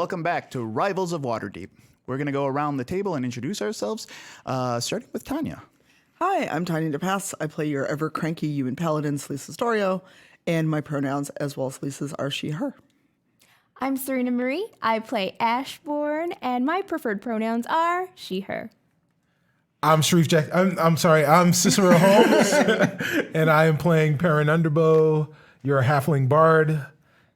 welcome back to Rivals of Waterdeep. We're going to go around the table and introduce ourselves, starting with Tanya. Hi, I'm Tanya DePass. I play your ever cranky human paladin, Lisa Storio, and my pronouns, as well as Lisa's, are she, her. I'm Serena Marie. I play Ashbourne, and my preferred pronouns are she, her. I'm Sharif Jack. I'm sorry. I'm Cicero Holmes, and I am playing Perrin Underbow, your halfling bard,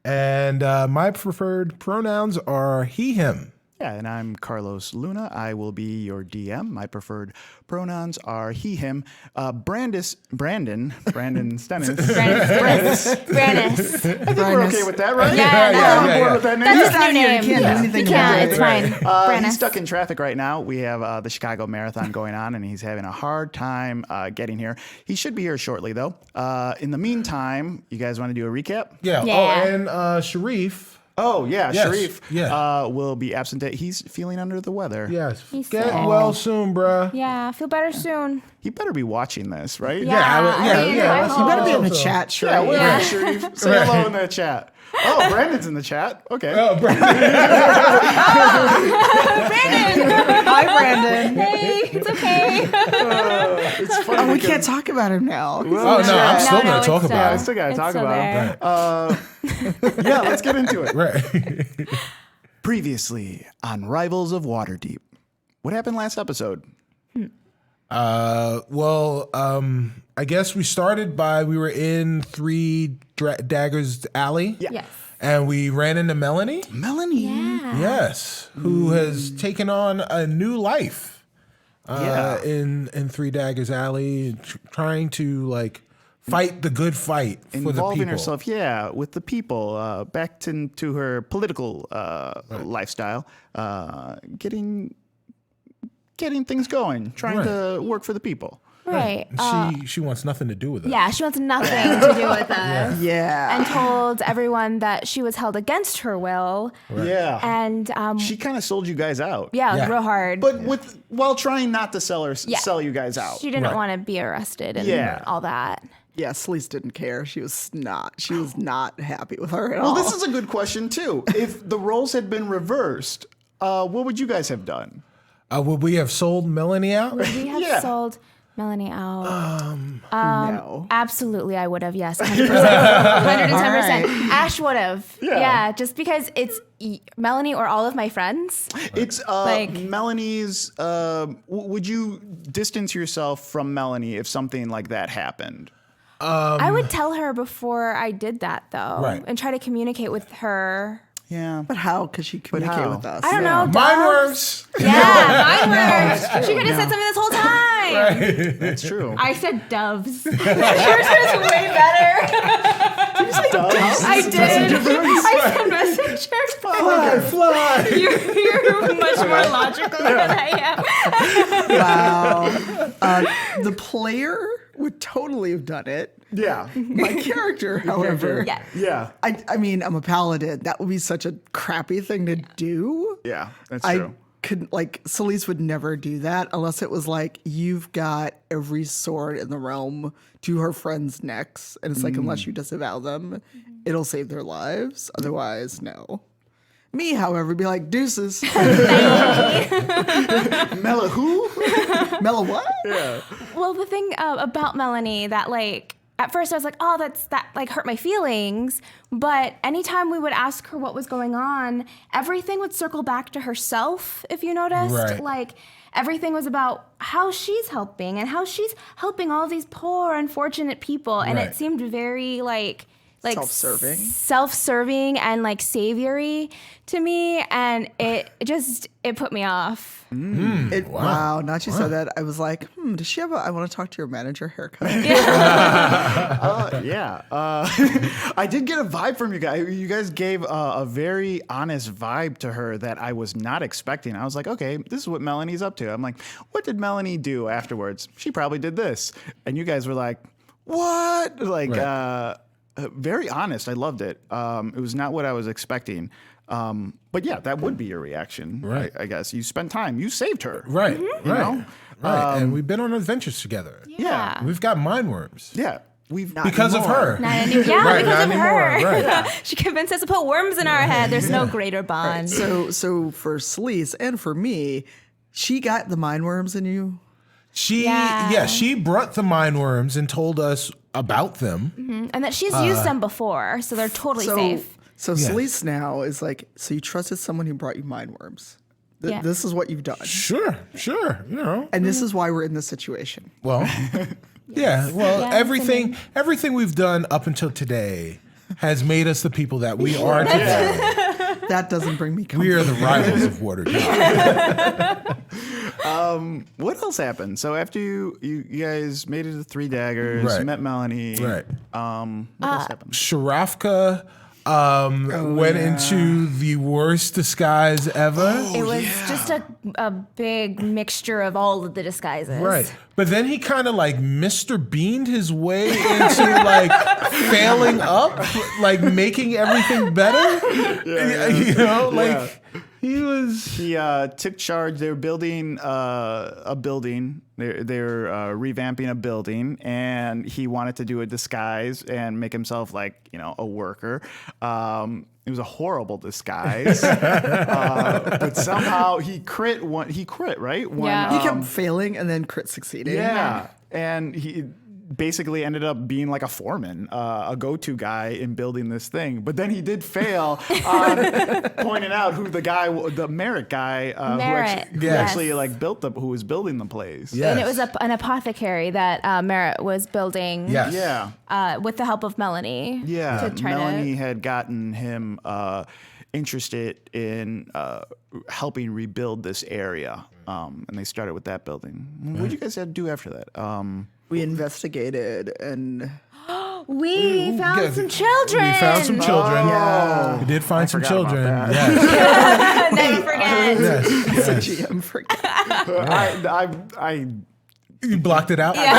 and my preferred pronouns are he, him. Yeah, and I'm Carlos Luna. I will be your DM. My preferred pronouns are he, him. Brandon Stennis. Brandis. I think we're okay with that, right? Yeah, We're on board with that name. That's his new name. You can't do anything You can't. It's fine. He's Brandis. stuck in traffic right now. We have the Chicago Marathon going on, and he's having a hard time getting here. He should be here shortly, though. In the meantime, you guys want to do a recap? Yeah. Yeah. Oh, and Sharif. Oh, yeah, Yes. Sharif Yeah. will be absent. He's feeling under the weather. Yes. He's Get sick. well soon, bruh. Yeah, feel better soon. He better be watching this, right? Yeah, I mean, I let's- hope. You better be in the So- chat, sure. Yeah, we're Yeah. right, Sharif. Say hello in the chat. Oh, Brandon's in the chat. Okay. Oh, Brandon. Hi, Brandon. Hey, it's okay. It's funny. Oh, we because- can't talk about him now. Oh, no, I'm still going to talk it's about I it. still got to It's talk still about him. there. Yeah, let's get into it. Right. Previously on Rivals of Waterdeep. What happened last episode? I guess we started we were in Three Daggers Alley. Yeah. Yes. And we ran into Melanie. Melanie. Yeah. Yes. Who has taken on a new life Yeah. in Three Daggers Alley, trying to fight the good fight for the people. Involving herself, with the people, back into her political lifestyle, getting things going, trying to work for the people. Right. She wants nothing to do with it. Yeah, she wants nothing to do with us. Yeah. And told everyone that she was held against her will. Yeah. And She kind of sold you guys out. yeah, real hard. But while trying not to sell you guys out. She didn't want to be arrested and all that. Yeah, Sleece didn't care. She was not happy with her at all. Well, this is a good question, too. If the roles had been reversed, what would you guys have done? Would we have sold Melanie out? We have Yeah. sold Melanie out. No. Absolutely, I would have. Yes, 100%. 110%. Ash would have. Yeah, just because it's Melanie or all of my friends. It's Melanie's. Would you distance yourself from Melanie if something like that happened? I would tell her before I did that, though, Right. and try to communicate with her. Yeah. But how could she communicate how? with us? I don't know. Mind doves? words. Yeah, mind words. She could have said something this whole time. That's true. I said doves. Yours is way better. I did. I said messenger. Fly. You're much more logical than I am. Wow. The player would totally have done it. Yeah. My character, however, Yeah. Yeah. I mean, I'm a paladin. That would be such a crappy thing to do. Yeah. That's I true. couldn't, Celise would never do that unless it was you've got every sword in the realm to her friends' necks. And it's unless you disavow them, it'll save their lives. Otherwise, no. Me, however, would be like, deuces. Mela who? Mela what? Yeah. Well, the thing about Melanie that at first I was like, oh, that hurt my feelings. But anytime we would ask her what was going on, everything would circle back to herself, if you noticed. Right. Everything was about how she's helping and how she's helping all these poor, unfortunate people. And Right. it seemed very Self-serving. self-serving and savory to me. And it put me off. Wow. Now she said that, I was like, does she have I want to talk to your manager haircut? Yeah. I did get a vibe from you guys. You guys gave a very honest vibe to her that I was not expecting. I was like, okay, this is what Melanie's up to. I'm like, what did Melanie do afterwards? She probably did this. And you guys were like, what? Very honest. I loved it. It was not what I was expecting. But yeah, that would be your reaction. Right. I guess you spent time. You saved her. Right. You Right. know? Right. And we've been on adventures together. Yeah. We've got mind worms. Yeah. because of her. Not any, yeah, Right, because not of her. anymore, right. She convinced us to put worms in our head. There's no greater bond. So for Celise and for me, she got the mind worms in you. She brought the mind worms and told us about them. And that she's used them before, so they're totally safe. So Celise now is like, so you trusted someone who brought you mind worms. Yeah. This is what you've done. Sure. You know. And this is why we're in this situation. Well, everything we've done up until today has made us the people that we are today. That doesn't bring me comfort. We are the rivals of Waterdeep. What else happened? So after you guys made it to Three Daggers, Right. met Melanie. Right. What else happened? Sharafka went into the worst disguise ever. It was just a big mixture of all of the disguises. Right. But then he kind of like Mr. Beaned his way into like failing up, like making everything better. You know, like he was. He took charge. They were building a building. They're revamping a building, and he wanted to do a disguise and make himself like a worker. It was a horrible disguise, but somehow he crit. He crit, right? Yeah. He kept failing and then crit succeeding. Yeah, and he basically ended up being like a foreman, a go-to guy in building this thing. But then he did fail on pointing out who the Merritt guy, who actually like who was building the place. Yes. And it was an apothecary that Merritt was building. Yes. Yeah. With the help of Melanie. Yeah. To try Melanie had gotten him interested in helping rebuild this area. And they started with that building. What did you guys have to do after that? We investigated and We found some children. We found some children. yeah. We did find some forgot about children. that. Yes. Never forget. Yes. the GM forgot. I You blocked it out. Yeah.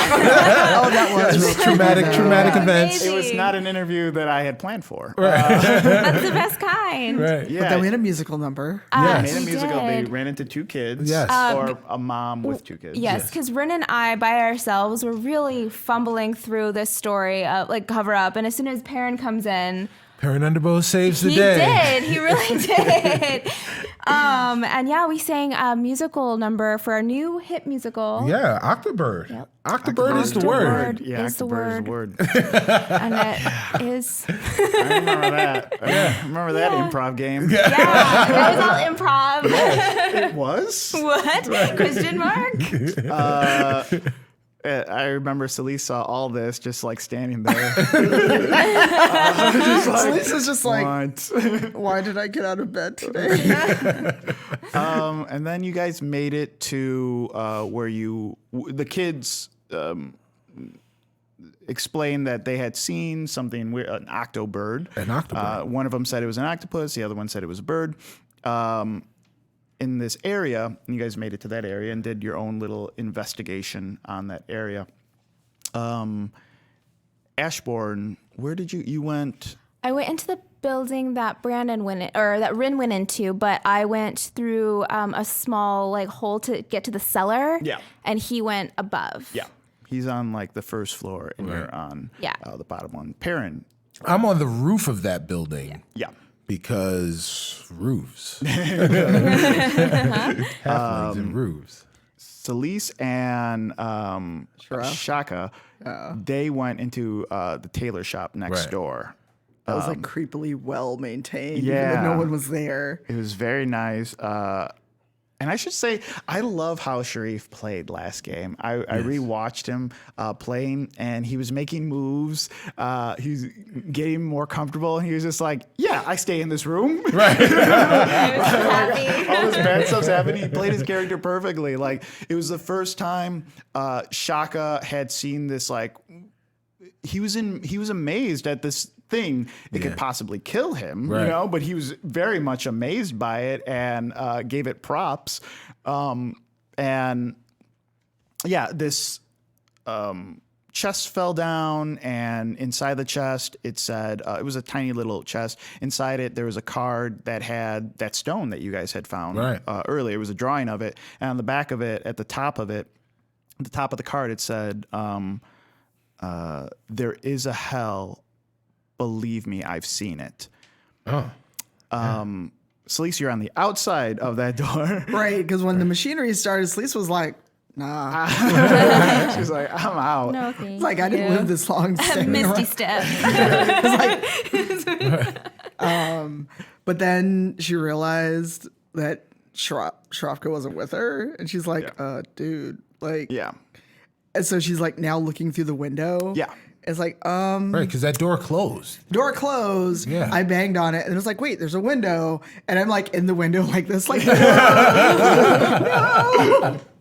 Oh, that was real Traumatic events. Amazing. it was not an interview that I had planned for. That's the best kind. Right. Yeah. But then we had a musical number. Yes. Made a We musical. They did. ran into two kids. Yes. Or a mom with two kids. Yes, because Rin and I, by ourselves, were really fumbling through this story, like cover up. And as soon as Perrin comes in, Perrin Underbow saves the he day. did. He really did. And yeah, we sang a musical number for our new hit musical. Yeah, Octobird. Yep. Octobird is the Octobird. word. Yeah, Is the October is the word. And it is. I remember that. I remember that improv game. Yeah, that was all improv. It was? What? Christian Mark? I remember Celise saw all this just like standing there. Celise is just like, What? why did I get out of bed today? And then you guys made it to where the kids explained that they had seen something weird, an octobird. An octobird. One of them said it was an octopus. The other one said it was a bird. In this area, and you guys made it to that area and did your own little investigation on that area. Ashbourne, where did you went? I went into the building that Rin went into, but I went through a small like hole to get to the cellar. Yeah. And he went above. Yeah. He's on like the first floor and you're on the bottom one. Perrin. I'm on the roof of that building. Yeah. Because roofs. Halflings and roofs. Celise and Shaka, they went into the tailor shop next Right. door. That was like creepily well maintained. Yeah. Even though no one was there. It was very nice. And I should say, I love how Sharif played last game. I rewatched him playing, and he was making moves. He was getting more comfortable, and he was just like, "Yeah, I stay in this room." Right. Happy. All this bad stuff's happening. He played his character perfectly. Like it was the first time Shaka had seen this. Like he was amazed at this thing. It could possibly kill him, Right. but he was very much amazed by it and gave it props. And yeah, this chest fell down, and inside the chest it said it was a tiny little chest. Inside it there was a card that had that stone that you guys had found earlier. It was a drawing of it, and on the back of it, at the top of the card, it said there is a hell. Believe me, I've seen it. Oh. Celise, you're on the outside of that door. Right, because when the machinery started, Celise was like, nah. She's like, I'm out. No, thank It's like, I didn't live this long. standing Misty around. step. But then she realized that Shrafka wasn't with her. And she's like, dude, like, Yeah. and so she's like now looking through the window. Yeah. It's like, Right, because that door closed. door closed. Yeah. I banged on it and it was like, wait, there's a window. And I'm like in the window like this, like, no.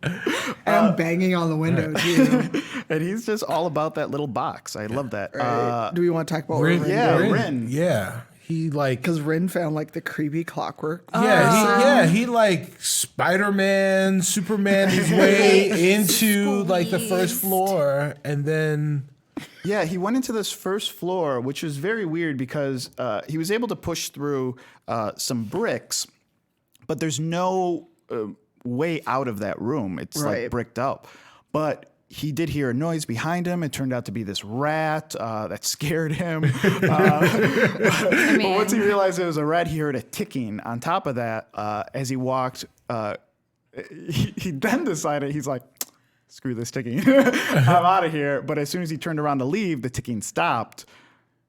And I'm banging on the window too. And he's just all about that little box. I love that. Right. Do we want to talk about what Rin, Rin yeah, did? Rin. Yeah. He like Because Rin found like the creepy clockwork. he like Spider-Man, Superman his way into like the first floor, and then Yeah, he went into this first floor, which was very weird because he was able to push through some bricks, but there's no way out of that room. It's like Right. bricked up. But he did hear a noise behind him. It turned out to be this rat that scared him. But once he realized it was a rat, he heard a ticking. On top of that, as he walked, he then decided, he's like, screw this ticking. I'm out of here. But as soon as he turned around to leave, the ticking stopped.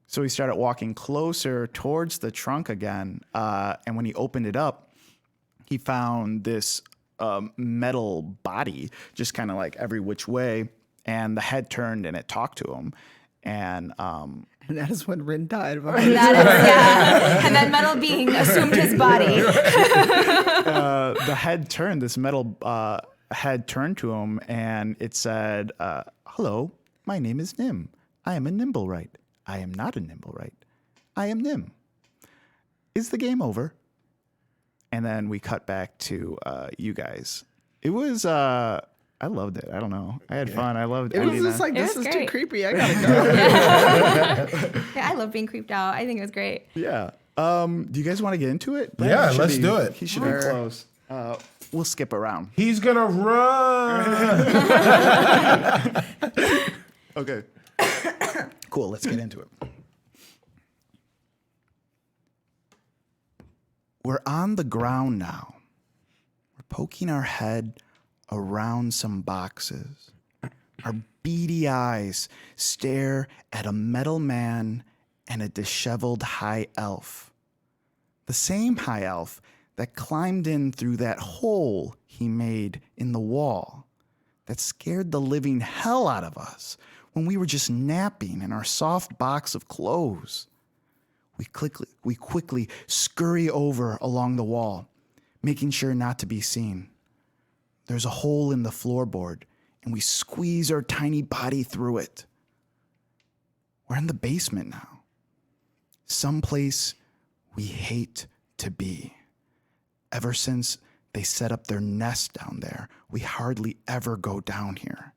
So he started walking closer towards the trunk again. And when he opened it up, he found this metal body just kind of like every which way. And the head turned and it talked to him. And And that is when Rin died. That is, yeah. And then metal being assumed his body. the head turned, this metal head turned to him, and it said, hello, my name is Nim. I am a Nimblewright. I am not a Nimblewright. I am Nim. Is the game over? And then we cut back to you guys. It was, I loved it. I don't know. I had fun. I loved It was just like, It this was is too great. creepy. I gotta go. Yeah, I love being creeped out. I think it was great. yeah. Do you guys want to get into it? Yeah, should let's be- do it. He should be close. We'll skip around. he's gonna run. Okay. Cool. Let's get into it. We're on the ground now. We're poking our head around some boxes. Our beady eyes stare at a metal man and a disheveled high elf. The same high elf that climbed in through that hole he made in the wall that scared the living hell out of us when we were just napping in our soft box of clothes. We quickly scurry over along the wall, making sure not to be seen. There's a hole in the floorboard, and we squeeze our tiny body through it. We're in the basement now, someplace we hate to be. Ever since they set up their nest down there, we hardly ever go down here.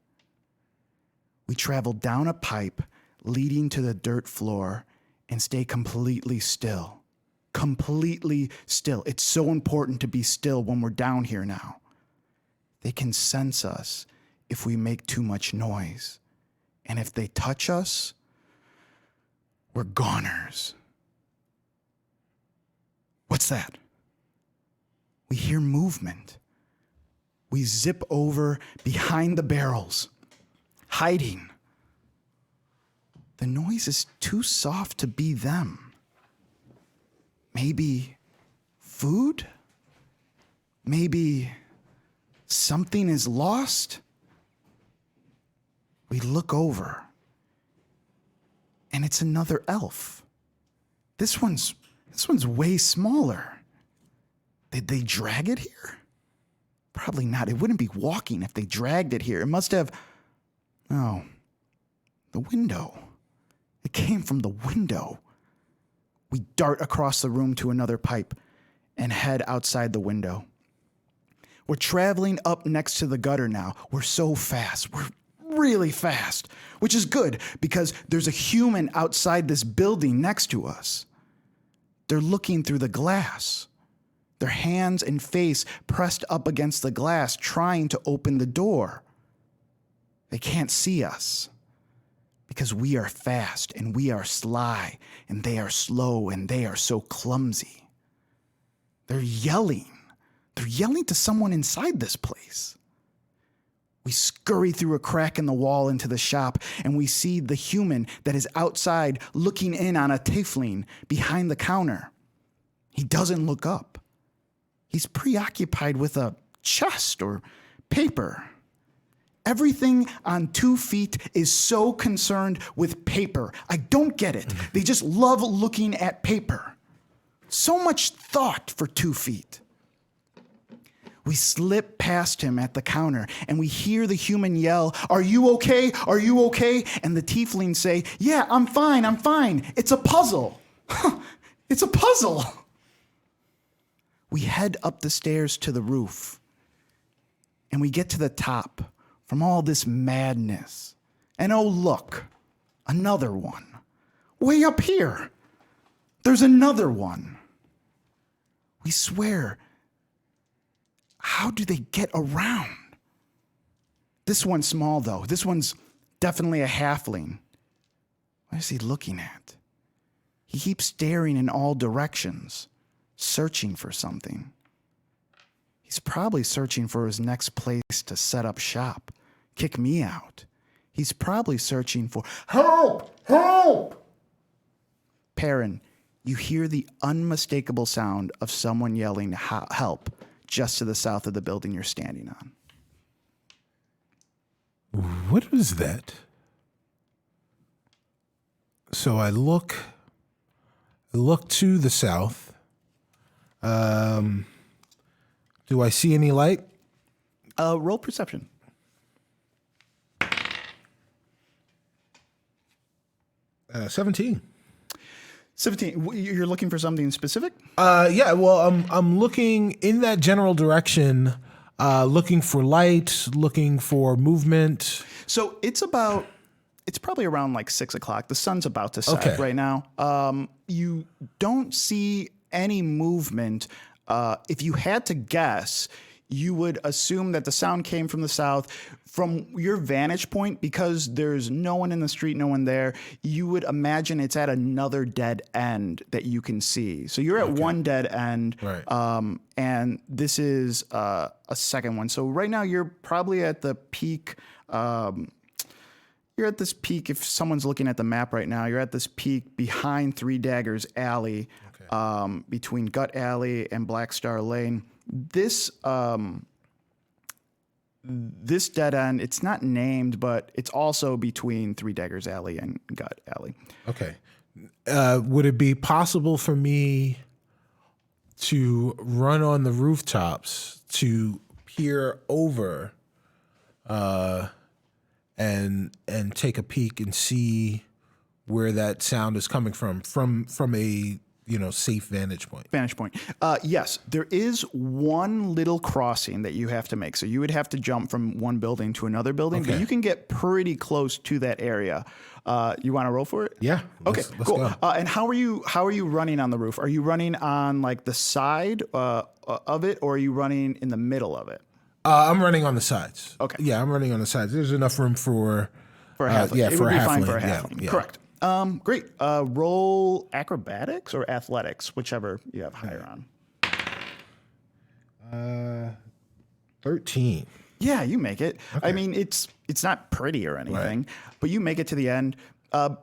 We travel down a pipe leading to the dirt floor and stay completely still. Completely still. It's so important to be still when we're down here now. They can sense us if we make too much noise. And if they touch us, we're goners. What's that? We hear movement. We zip over behind the barrels, hiding. The noise is too soft to be them. Maybe food? Maybe something is lost? We look over, and it's another elf. This one's way smaller. Did they drag it here? Probably not. It wouldn't be walking if they dragged it here. It must have... Oh, the window. It came from the window. We dart across the room to another pipe and head outside the window. We're traveling up next to the gutter now. We're so fast. We're really fast, which is good because there's a human outside this building next to us. They're looking through the glass. Their hands and face pressed up against the glass, trying to open the door. They can't see us Because we are fast and we are sly and they are slow and they are so clumsy. They're yelling. They're yelling to someone inside this place. We scurry through a crack in the wall into the shop, and we see the human that is outside looking in on a tiefling behind the counter. He doesn't look up. He's preoccupied with a chest or paper. Everything on 2 feet is so concerned with paper. I don't get it. They just love looking at paper. So much thought for 2 feet. We slip past him at the counter, and we hear the human yell, "Are you okay? Are you okay?" And the tieflings say, "Yeah, I'm fine, I'm fine. It's a puzzle." It's a puzzle. We head up the stairs to the roof, and we get to the top from all this madness. And oh, look, another one. Way up here, there's another one. We swear, how do they get around? This one's small, though. This one's definitely a halfling. What is he looking at? He keeps staring in all directions, searching for something. He's probably searching for his next place to set up shop, kick me out. He's probably searching for help, help. Perrin, you hear the unmistakable sound of someone yelling help just to the south of the building you're standing on. What was that? So I look to the south. Do I see any light? Roll perception. 17. 17. You're looking for something specific? Yeah. Well, I'm looking in that general direction, looking for light, looking for movement. So it's probably around like 6 o'clock. The sun's about to set Okay. right now. You don't see any movement. If you had to guess, you would assume that the sound came from the south. From your vantage point, because there's no one in the street, no one there, you would imagine it's at another dead end that you can see. So you're at one dead end, Right. and this is a second one. So right now you're probably at the peak. You're at this peak. If someone's looking at the map right now, you're at this peak behind Three Daggers Alley, between Gut Alley and Black Star Lane. This dead end, it's not named, but it's also between Three Daggers Alley and Gut Alley. Okay. Would it be possible for me to run on the rooftops to peer over and take a peek and see where that sound is coming from a safe vantage point? Yes, there is one little crossing that you have to make. So you would have to jump from one building to another building, but Okay. you can get pretty close to that area. You want to roll for it? Yeah. Okay, let's cool. go. And how are you running on the roof? Are you running on like the side of it, or are you running in the middle of it? I'm running on the sides. Okay. Yeah, I'm running on the sides. There's enough room for For a halfling. yeah, It for would a be fine halfling. for a Yeah, halfling. yeah. Correct. Great. Roll acrobatics or athletics, whichever you have higher on. 13. Yeah, you make it. I mean, it's not pretty or anything, but you make it to the end.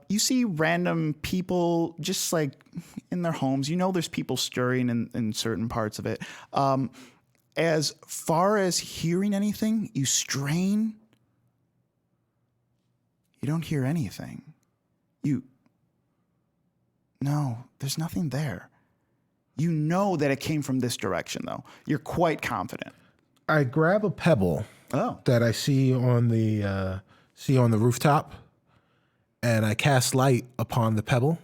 You see random people just like in their homes. You know there's people stirring in certain parts of it. As far as hearing anything, you strain. You don't hear anything. No, there's nothing there. You know that it came from this direction, though. You're quite confident. I grab a pebble that I see on the rooftop, and I cast light upon the pebble,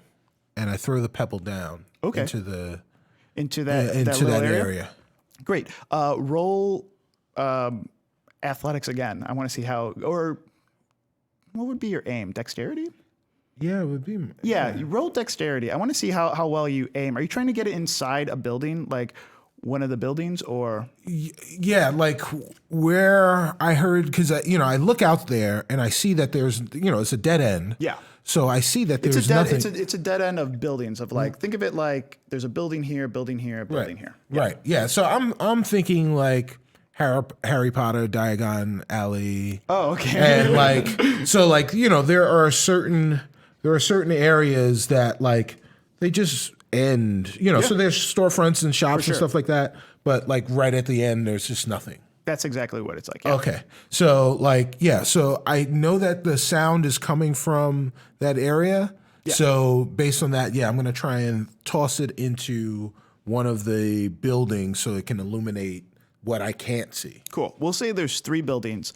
and I throw the pebble down into that little area. Great. Roll athletics again. I want to see or what would be your aim? Dexterity? Yeah, it would be. Yeah, you roll dexterity. I want to see how well you aim. Are you trying to get it inside a building? Like, one of the buildings, or Yeah, like where I heard, because I look out there and I see that there's it's a dead end. Yeah. So I see that it's there's a dead nothing. it's a dead end of buildings of like think of it like there's a building here, building here, building here. Yeah. Right. Yeah. So I'm thinking like Harry Potter, Diagon Alley. Oh, okay. And like so like there are certain areas that like they just end. So there's storefronts and shops and stuff like that. But like right at the end, there's just nothing. That's exactly what it's like. Yeah. Okay. So like, so I know that the sound is coming from that area. Yeah. So based on that, I'm going to try and toss it into one of the buildings so it can illuminate what I can't see. Cool. We'll say there's 3 buildings.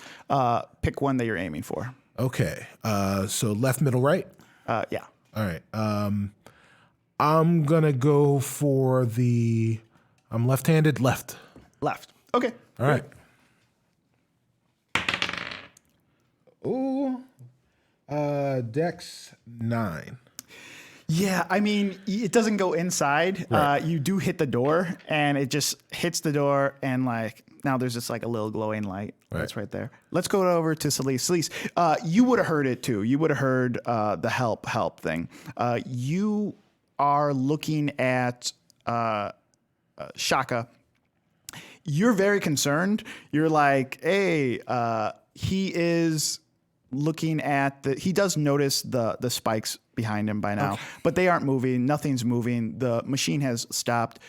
Pick one that you're aiming for. Okay. So left, middle, right? Yeah. All right. I'm going to go for I'm left-handed, left. Left. Okay. All right. Ooh, Dex 9. Yeah, I mean, it doesn't go inside. Right. You do hit the door, and it just hits the door, and like now there's just like a little glowing light that's right there. Let's go over to Celise. Celise, you would have heard it too. You would have heard the help thing. You are looking at Shaka. You're very concerned. You're like, hey, he is looking at he does notice the spikes behind him by now, but they aren't moving. Nothing's moving. The machine has stopped.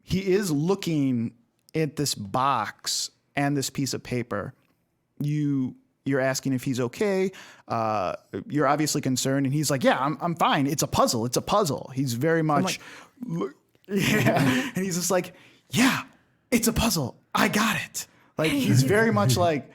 He is looking at this box and this piece of paper. You're asking if he's okay. You're obviously concerned, and he's like, yeah, I'm fine. It's a puzzle. It's a puzzle. He's very much, yeah. And he's just like, yeah, it's a puzzle. I got it. Like he's very much like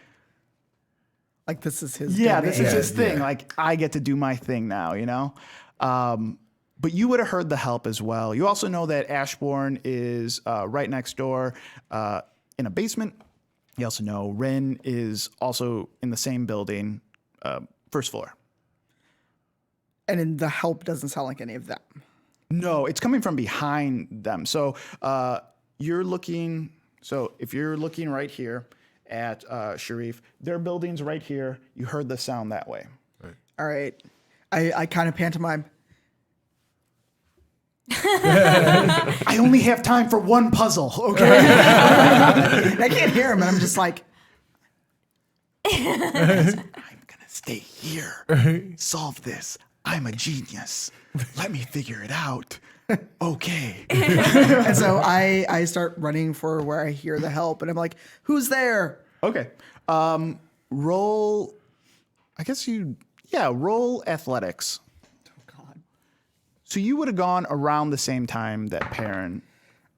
this is his domain. this is his thing. Like I get to do my thing now, But you would have heard the help as well. You also know that Ashbourne is right next door in a basement. You also know Ren is also in the same building, first floor. And then the help doesn't sound like any of them. No, it's coming from behind them. So you're looking. So if you're looking right here at Sharif, their building's right here. You heard the sound that way. Right. All right. I kind of pantomime. I only have time for one puzzle, okay? I can't hear him, and I'm just like, I'm gonna stay here. Solve this. I'm a genius. Let me figure it out. Okay. And so I start running for where I hear the help, and I'm like, who's there? Okay. Roll. I guess roll athletics. So you would have gone around the same time that Perrin.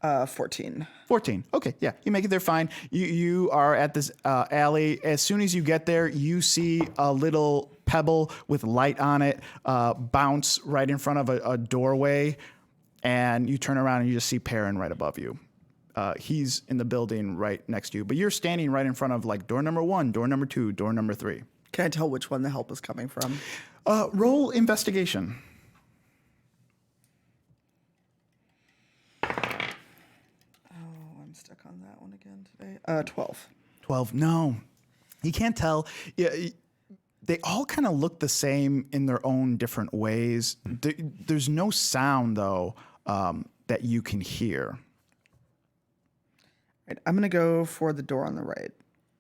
14. 14. Okay, yeah, you make it there fine. You are at this alley. As soon as you get there, you see a little pebble with light on it bounce right in front of a doorway, and you turn around and you just see Perrin right above you. He's in the building right next to you, but you're standing right in front of like door number 1, door number 2, door number 3. Can I tell which one the help is coming from? Roll investigation. I'm stuck on that one again today. 12. 12. No, you can't tell. Yeah, they all kind of look the same in their own different ways. There's no sound though that you can hear. Right, I'm gonna go for the door on the right,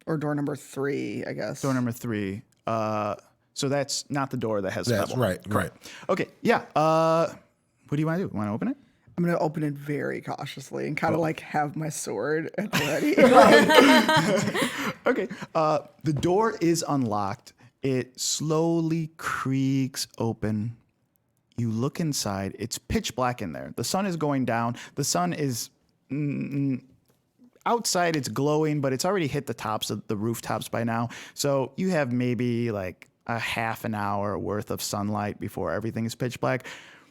or door number 3, I guess. Door number 3. So that's not the door that has. That's pebble. right. Okay. Yeah. What do you want to do? Want to open it? I'm going to open it very cautiously and kind of like have my sword at the ready. Okay. The door is unlocked. It slowly creaks open. You look inside. It's pitch black in there. The sun is going down. The sun is outside. It's glowing, but it's already hit the tops of the rooftops by now. So you have maybe like a half an hour worth of sunlight before everything is pitch black.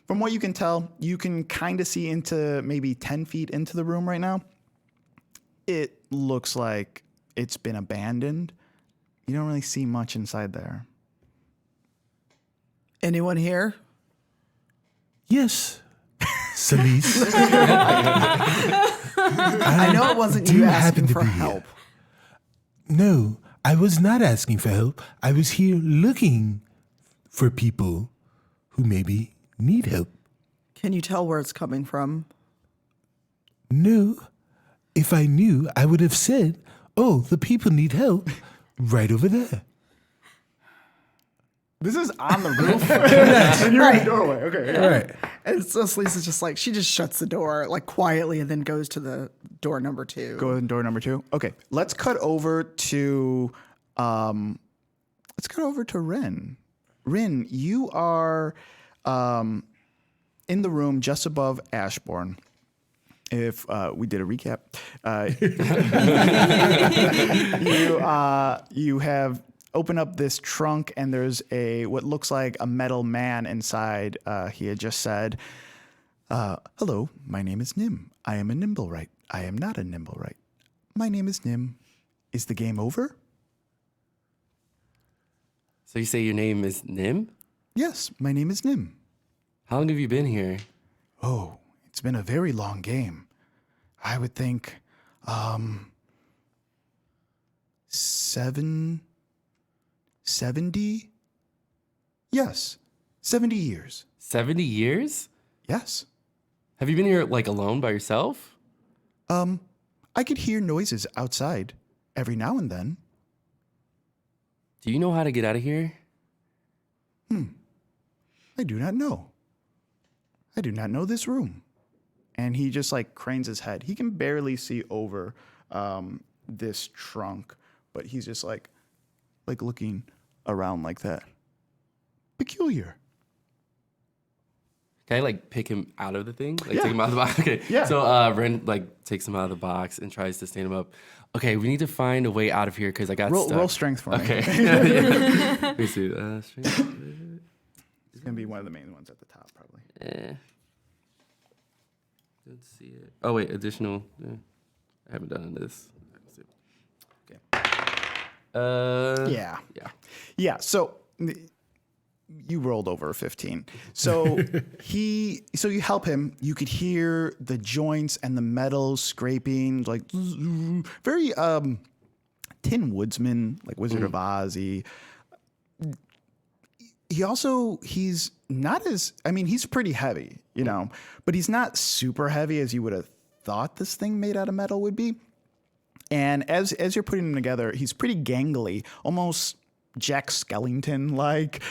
From what you can tell, you can kind of see into maybe 10 feet into the room right now. It looks like it's been abandoned. You don't really see much inside there. Anyone here? Yes, Celise. I know it wasn't do you happen asking to for be help. No, I was not asking for help. I was here looking for people who maybe need help. Can you tell where it's coming from? No, if I knew, I would have said, oh, the people need help right over there. This is on the roof. And you're in the doorway. Okay. All right. And so Lisa's just like, she just shuts the door like quietly and then goes to the door number 2. Go in door number 2. Okay. Let's cut over to Rin. Rin, you are in the room just above Ashbourne. If we did a recap, you have opened up this trunk and there's what looks like a metal man inside. He had just said, "Hello, my name is Nim. I am a Nimblewright. I am not a Nimblewright. My name is Nim. Is the game over?" So you say your name is Nim? Yes, my name is Nim. How long have you been here? Oh, it's been a very long game. I would think 70? Yes, 70 years. 70 years? Yes. Have you been here like alone by yourself? I could hear noises outside every now and then. Do you know how to get out of here? I do not know. I do not know this room. And he just like cranes his head. He can barely see over this trunk, but he's just like looking around like that. Peculiar. Can I like pick him out of the thing? Like Yeah. take him out of the box? Okay. Yeah. So Ren like takes him out of the box and tries to stand him up. Okay, we need to find a way out of here because I got stuck. Roll strength for me. Okay. Let me see. Strength. It's going to be one of the main ones at the top, probably. Let's see it. Oh wait, additional. I haven't done this. Okay. Yeah. Yeah. So you rolled over a 15. So you help him. You could hear the joints and the metal scraping, like very Tin Woodsman, like Wizard of Oz. He's not as, I mean, he's pretty heavy, you know, but he's not super heavy as you would have thought this thing made out of metal would be. And as you're putting him together, he's pretty gangly, almost Jack Skellington like.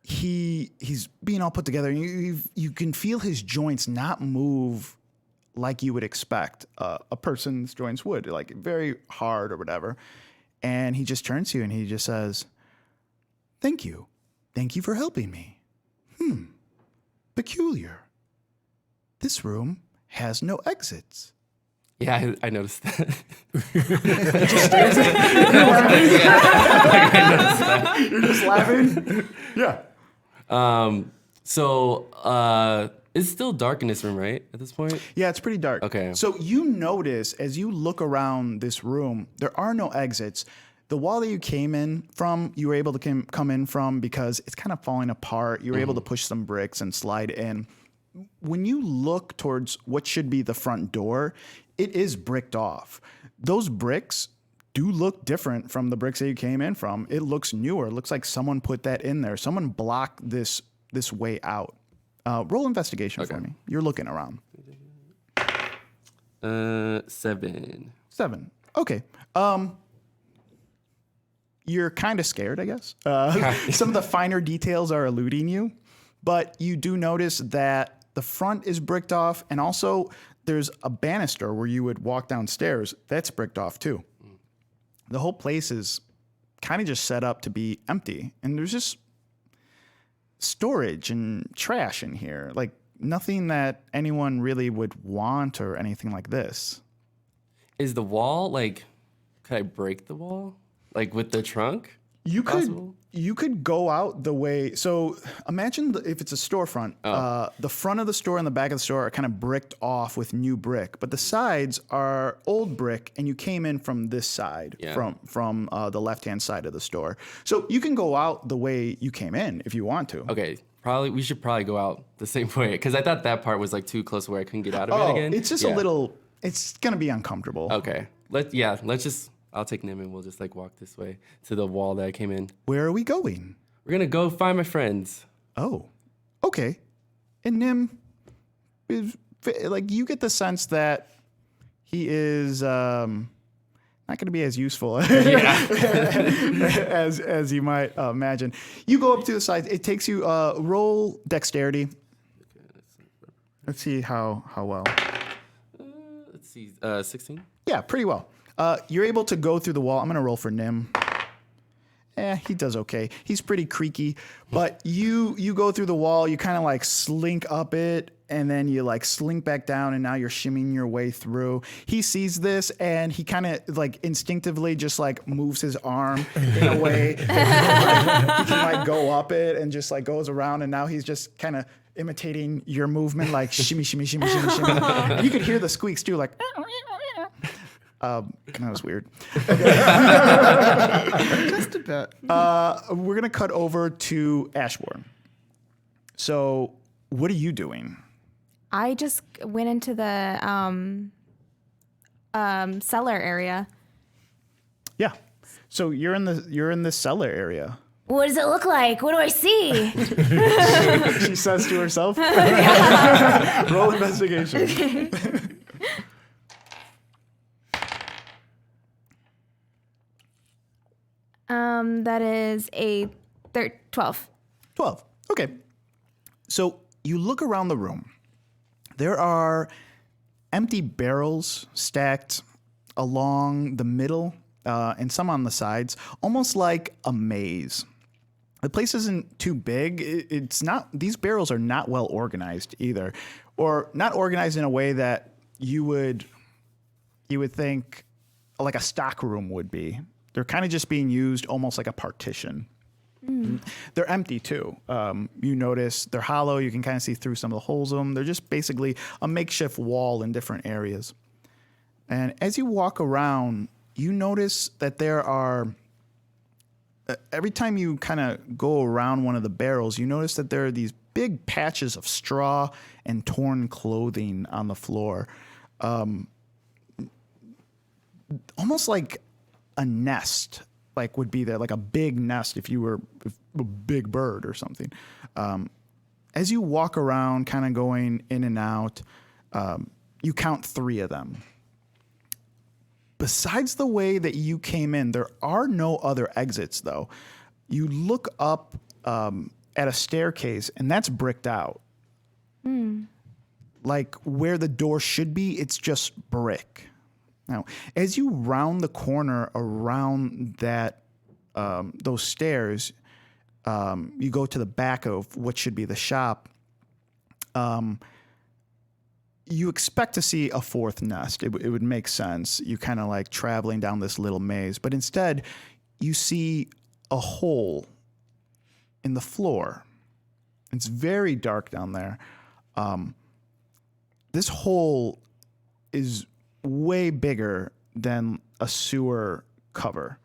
He's being all put together. You can feel his joints not move like you would expect a person's joints would, like very hard or whatever. And he just turns to you and he just says, "Thank you. Thank you for helping me. Peculiar. This room has no exits." Yeah, I noticed that. You're just laughing? Yeah. So it's still dark in this room, right? At this point? Yeah, it's pretty dark. Okay. So you notice as you look around this room, there are no exits. The wall that you came in from, you were able to come in from because it's kind of falling apart. You were able to push some bricks and slide in. When you look towards what should be the front door, it is bricked off. Those bricks do look different from the bricks that you came in from. It looks newer. It looks like someone put that in there. Someone blocked this way out. Roll investigation for me. You're looking around. 7. 7. Okay. You're kind of scared, I guess. Some of the finer details are eluding you, but you do notice that the front is bricked off, and also there's a banister where you would walk downstairs. That's bricked off too. The whole place is kind of just set up to be empty, and there's just storage and trash in here, like nothing that anyone really would want or anything like this. Is the wall like? Could I break the wall? Like with the trunk? You could go out the way. So imagine if it's a storefront, the front of the store and the back of the store are kind of bricked off with new brick, but the sides are old brick, and you came in from this side, from the left-hand side of the store. So you can go out the way you came in if you want to. Okay. we should probably go out the same way because I thought that part was like too close where I couldn't get out of it again. It's just a little. It's gonna be uncomfortable. Okay. Let's just. I'll take Nim and we'll just like walk this way to the wall that I came in. Where are we going? We're gonna go find my friends. Oh, okay. And Nim, like you get the sense that he is not going to be as useful as you might imagine. You go up to the side. It takes you roll dexterity. Let's see how well. Let's see, 16. Yeah, pretty well. You're able to go through the wall. I'm going to roll for Nim. He does okay. He's pretty creaky, but you go through the wall. You kind of like slink up it, and then you like slink back down, and now you're shimmying your way through. He sees this, and he kind of like instinctively just like moves his arm in a way that he can like go up it, and just like goes around, and now he's just kind of imitating your movement, like shimmy, shimmy, shimmy, shimmy, shimmy. And you could hear the squeaks too, like. That was weird. Just a bit. We're gonna cut over to Ashbourne. So, what are you doing? I just went into the cellar area. Yeah. So you're in the cellar area. What does it look like? What do I see? She says to herself. Roll investigation. That is a 12. 12. Okay. So you look around the room. There are empty barrels stacked along the middle and some on the sides, almost like a maze. The place isn't too big. It's not. These barrels are not well organized either, or not organized in a way that you would think like a stock room would be. They're kind of just being used almost like a partition. They're empty too. You notice they're hollow. You can kind of see through some of the holes of them. They're just basically a makeshift wall in different areas. And as you walk around, you notice that there are, every time you kind of go around one of the barrels, you notice that there are these big patches of straw and torn clothing on the floor. Almost like a nest, like would be there, like a big nest if you were a big bird or something. As you walk around, kind of going in and out, you count 3 of them. Besides the way that you came in, there are no other exits, though. You look up at a staircase, and that's bricked out. Like where the door should be, it's just brick. Now, as you round the corner around that those stairs, you go to the back of what should be the shop. You expect to see a 4th nest. It would make sense. You kind of like traveling down this little maze, but instead, you see a hole in the floor. It's very dark down there. This hole is way bigger than a sewer cover.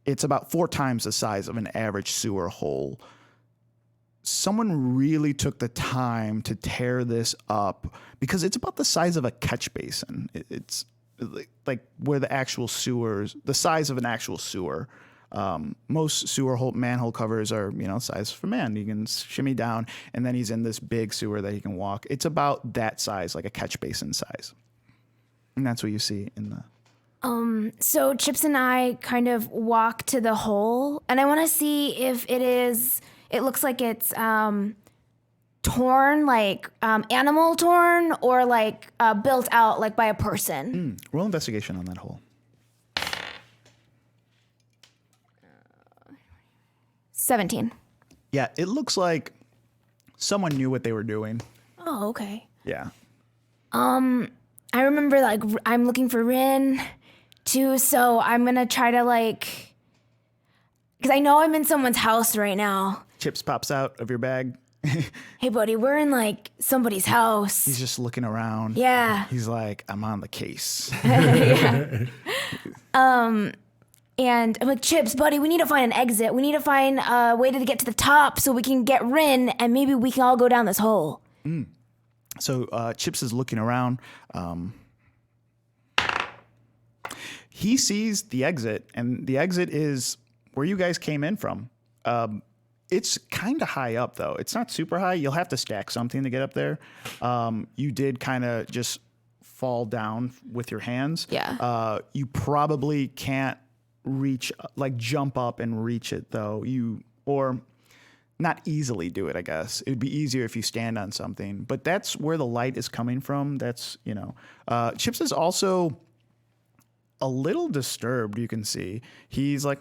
It's about 4 times the size of an average sewer hole. Someone really took the time to tear this up because it's about the size of a catch basin. It's like where the actual sewers, the size of an actual sewer. Most sewer manhole covers are, size for man. You can shimmy down, and then he's in this big sewer that he can walk. It's about that size, like a catch basin size. And that's what you see in the... So Chips and I kind of walk to the hole, and I want to see if it looks like it's torn, like animal torn, or like built out like by a person. Roll investigation on that hole. 17. Yeah, it looks like someone knew what they were doing. Oh, okay. Yeah. I remember, like, I'm looking for Rin, too, so I'm gonna try to, like... Because I know I'm in someone's house right now. Chips pops out of your bag. Hey, buddy, we're in, like, somebody's house. He's just looking around. Yeah. He's like, I'm on the case. Yeah. And I'm like, Chips, buddy, we need to find an exit. We need to find a way to get to the top so we can get Rin, and maybe we can all go down this hole. So Chips is looking around. He sees the exit, and the exit is where you guys came in from. It's kind of high up, though. It's not super high. You'll have to stack something to get up there. You did kind of just fall down with your hands. Yeah. You probably can't reach, like jump up and reach it, though. Or not easily do it, I guess. It would be easier if you stand on something. But that's where the light is coming from. That's, Chips is also a little disturbed, you can see. He's like...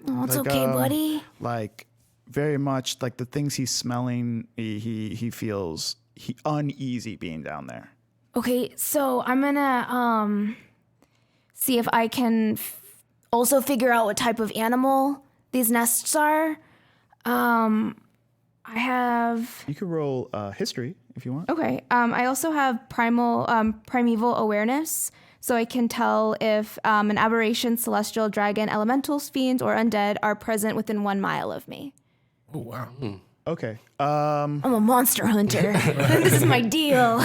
Oh, it's okay, buddy. Like very much like the things he's smelling, he feels uneasy being down there. Okay, so I'm gonna see if I can also figure out what type of animal these nests are. I have. You could roll history if you want. Okay. I also have primeval awareness. So I can tell if an aberration, celestial, dragon, elementals, fiends, or undead are present within 1 mile of me. Oh, wow. Okay. I'm a monster hunter. This is my deal.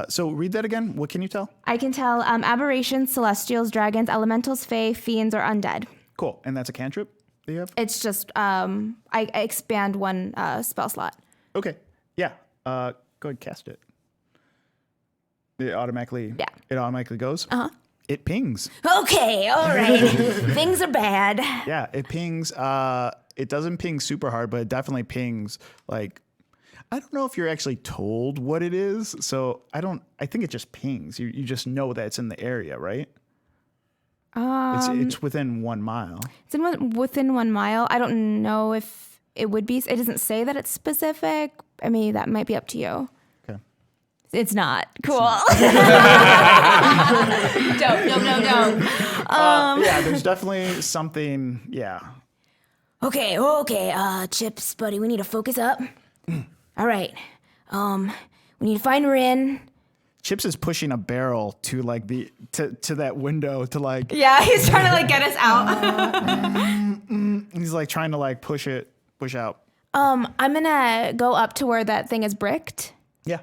So read that again. What can you tell? I can tell aberrations, celestials, dragons, elementals, fae, fiends, or undead. Cool. And that's a cantrip that you have? It's just I expand one spell slot. Okay. Yeah. Go ahead and cast it. It automatically goes? Uh-huh. It pings. Okay, all right. Things are bad. Yeah, it pings. It doesn't ping super hard, but it definitely pings. Like, I don't know if you're actually told what it is. So I think it just pings. You just know that it's in the area, right? It's within 1 mile. It's within 1 mile. I don't know if it would be. It doesn't say that it's specific. I mean, that might be up to you. It's not. Cool. Don't. Yeah, there's definitely something. Yeah. Okay. Chips, buddy, we need to focus up. All right. We need to find Rin. Chips is pushing a barrel to like to that window to like. Yeah, he's trying to like get us out. He's like trying to like push out. I'm gonna go up to where that thing is bricked. Yeah.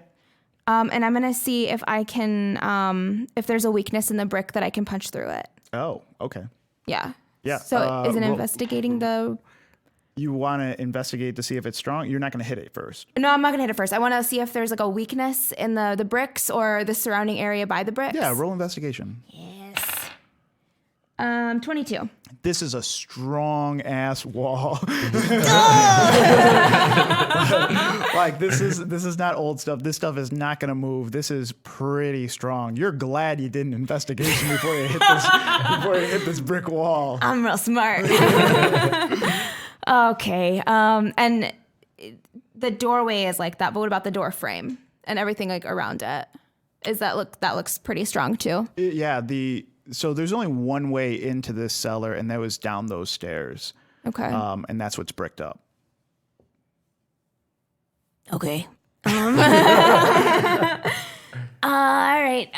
And I'm gonna see if I can, if there's a weakness in the brick that I can punch through it. Oh, okay. Yeah. Yeah. So is it investigating the? You want to investigate to see if it's strong? You're not going to hit it first. No, I'm not gonna hit it first. I want to see if there's like a weakness in the bricks or the surrounding area by the bricks. Yeah, roll investigation. Yes. 22. This is a strong ass wall. Like this is not old stuff. This stuff is not going to move. This is pretty strong. You're glad you did an investigation before you hit this brick wall. I'm real smart. Okay. And the doorway is like that, but what about the door frame and everything like around it? That looks pretty strong too. Yeah, so there's only one way into this cellar, and that was down those stairs. Okay. And that's what's bricked up. Okay. All right.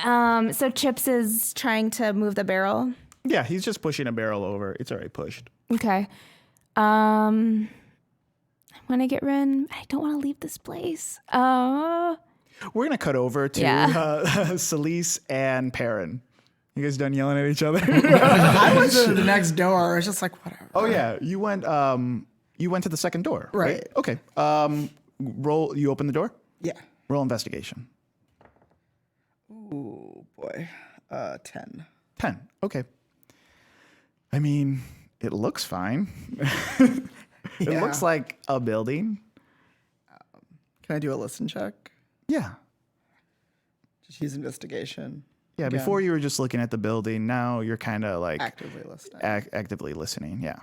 So Chips is trying to move the barrel. Yeah, he's just pushing a barrel over. It's already pushed. Okay. I want to get Rin. I don't want to leave this place. We're gonna cut over to Celise and Perrin. You guys done yelling at each other? I went to the next door. It's just like, whatever. Oh yeah, you went to the second door, Right. Okay. Roll. You open the door. Yeah. Roll investigation. Ooh, boy. 10. 10. Okay. I mean, it looks fine. It Yeah. looks like a building. Can I do a listen check? Yeah. Just use investigation. Yeah. Again. Before you were just looking at the building. Now you're kind of like Actively listening. actively listening. Yeah.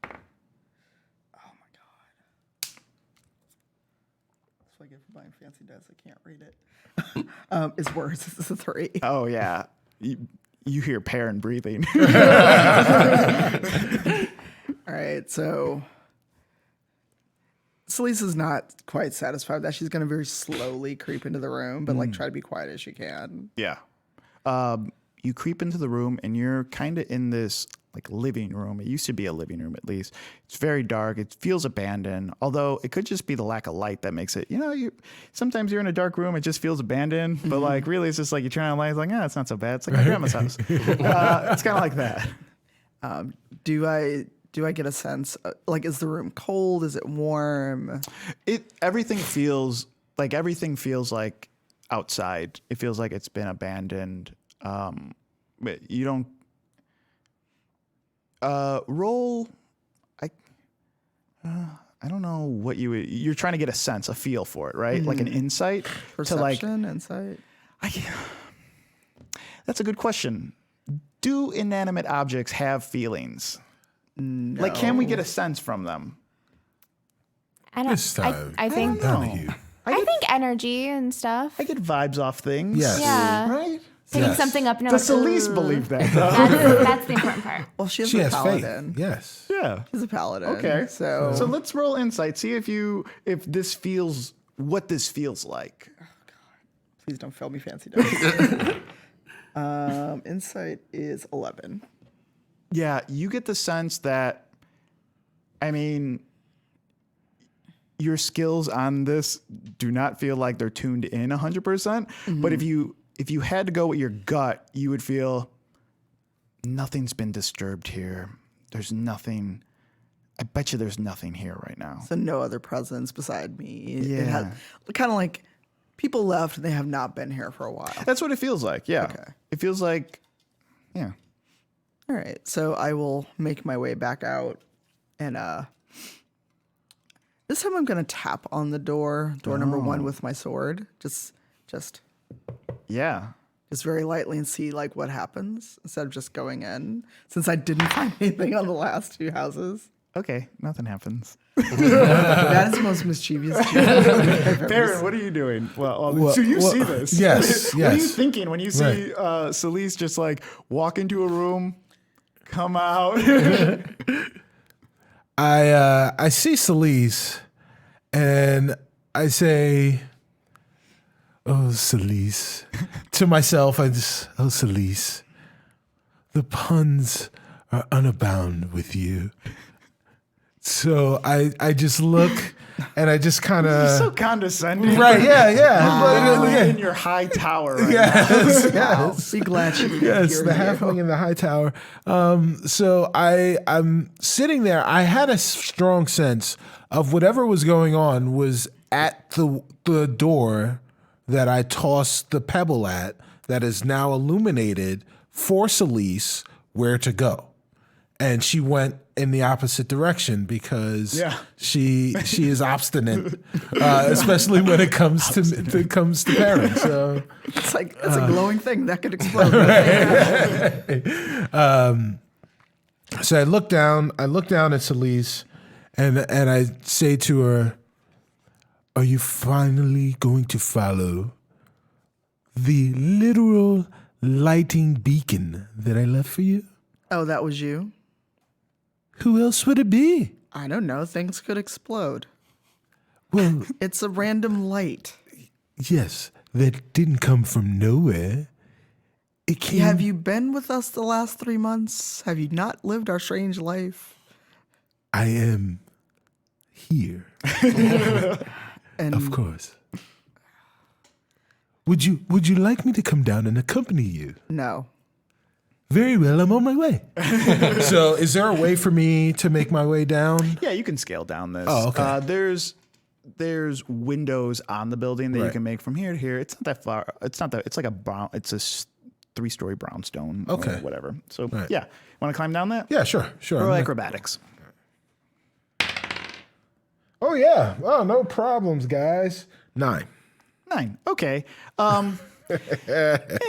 Oh my god. That's what I get for buying fancy dice. I can't read it. It's worse. This is a 3. Oh yeah. You hear Perrin breathing. All right, so Celise is not quite satisfied with that. She's going to very slowly creep into the room, but like try to be quiet as she can. Yeah. you creep into the room and you're kind of in this like living room. It used to be a living room, at least. It's very dark. It feels abandoned, although it could just be the lack of light that makes it, sometimes you're in a dark room. It just feels abandoned, but like really it's just like you turn on the light. It's like, it's not so bad. It's like my grandma's house. It's kind of like that. Do I get a sense, like, is the room cold? Is it warm? Everything feels like outside. It feels like it's been abandoned. But you don't roll. I don't know what you're trying to get a sense, a feel for it, right? Like an insight, Perception, insight. That's a good question. Do inanimate objects have feelings? No. Like, can we get a sense from them? I don't. This time, I think. Donahue. I think energy and stuff. I get vibes off things. Yes. Yeah. Right? Picking Yes. something up and Does like, Celise "Ooh." believe that? That's the important part. Well, she She a has paladin. faith. Yes. Yeah. She's a paladin. Okay. So let's roll insight. See if this feels what this feels like. please don't fail me, fancy dice. Insight is 11. Yeah, you get the sense that, your skills on this do not feel like they're tuned in 100%. Mm-hmm. But if you had to go with your gut, you would feel nothing's been disturbed here. There's nothing. I bet you there's nothing here right now. So no other presence beside me. Yeah. Kind of like people left and they have not been here for a while. That's what it feels like. Yeah. Okay. It feels like, yeah. All right. So I will make my way back out and this time I'm going to tap on the door number 1 with my sword. Just Yeah. very lightly and see like what happens instead of just going in, since I didn't find anything on the last 2 houses. Okay. Nothing happens. That is the most mischievous I've ever Baron, seen. what are you doing? So you see this. Yes, What are you yes. thinking when you see Right. Celise just like walk into a room, come out? I see Celise, and I say, "Oh, Celise," to myself. "Oh, Celise, the puns are unabound with you." So I just look, and I just kind You're so of condescending. right, yeah. Literally in your high tower right now. Yes, Wow. yes. Be glad you Yes, you're the here. halfling in the high tower. So I'm sitting there. I had a strong sense of whatever was going on was at the door that I tossed the pebble at, that is now illuminated for Celise where to go. And she went in the opposite direction because she is obstinate, especially when it comes to parents. So It's a glowing thing that could explode. So I look down at Celise, and I say to her, "Are you finally going to follow the literal lighting beacon that I left for you? Oh, that was you? Who else would it be?" I don't know. Things could explode. "Well, It's a random light. yes, that didn't come from nowhere. It came." Have you been with us the last 3 months? Have you not lived our strange life? "I am here, And of course. Would you like me to come down and accompany you?" no. "Very well, I'm on my way." So is there a way for me to make my way down? Yeah, you can scale down this. Oh, okay. There's windows on the building that you Right. can make from here to here. It's not that far. It's like a brown. It's a 3-story brownstone. Okay. Or whatever. So Right. yeah, want to climb down that? Yeah, sure. Or acrobatics. Oh, yeah. Oh, no problems, guys. 9. 9. Okay.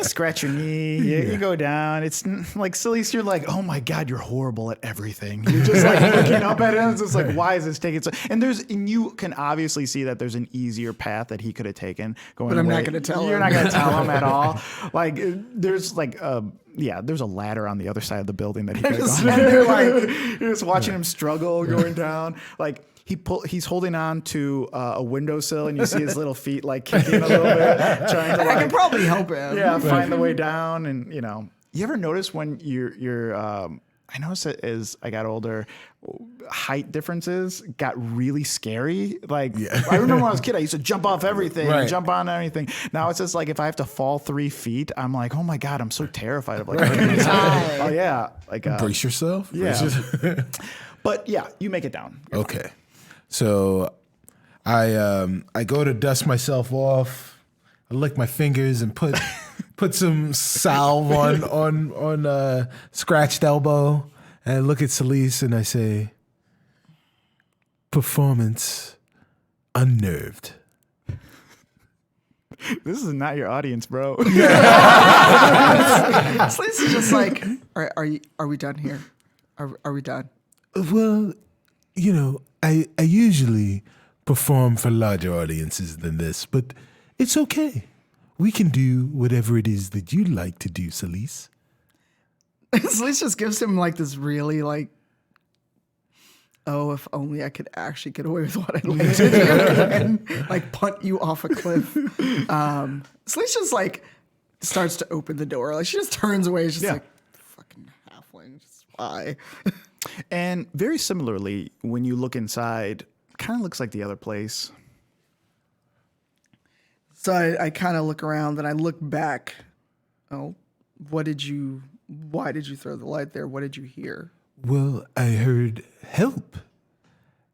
Scratch your knee. You go down. It's like Celise, you're like, oh my God, you're horrible at everything. You're just like looking up at him. It's just like, why is this taking so? And you can obviously see that there's an easier path that he could have taken. But I'm not gonna tell him. You're not going to tell him at all. Like there's like there's a ladder on the other side of the building that he could have gone. And you're just watching him struggle going down. Like he's holding on to a windowsill, and you see his little feet like kicking a little bit, trying to I like can probably help him. find the way down, and You ever notice when you're I noticed it as I got older, height differences got really scary. Like I remember when I was a kid, I used to jump off everything, Right. jump on anything. Now it's just like if I have to fall 3 feet, I'm like, oh my God, I'm so terrified of like. Oh yeah, like Brace yourself. yeah. Brace yourself. But yeah, you make it down. Okay. So I go to dust myself off. I lick my fingers and put some salve on scratched elbow, and I look at Celise and I say, performance unnerved. This is not your audience, bro. Celise is just like, are we done here? Are we done? Well, you know, I usually perform for larger audiences than this, but it's okay. We can do whatever it is that you'd like to do, Celise. Celise just gives him like this really like, oh, if only I could actually get away with what I'd like to do and like punt you off a cliff. Celise just like starts to open the door. Like she just turns away. She's just like, fucking halfling, just why? And very similarly, when you look inside, kind of looks like the other place. So I kind of look around, then I look back. Oh, why did you throw the light there? What did you hear? Well, I heard help,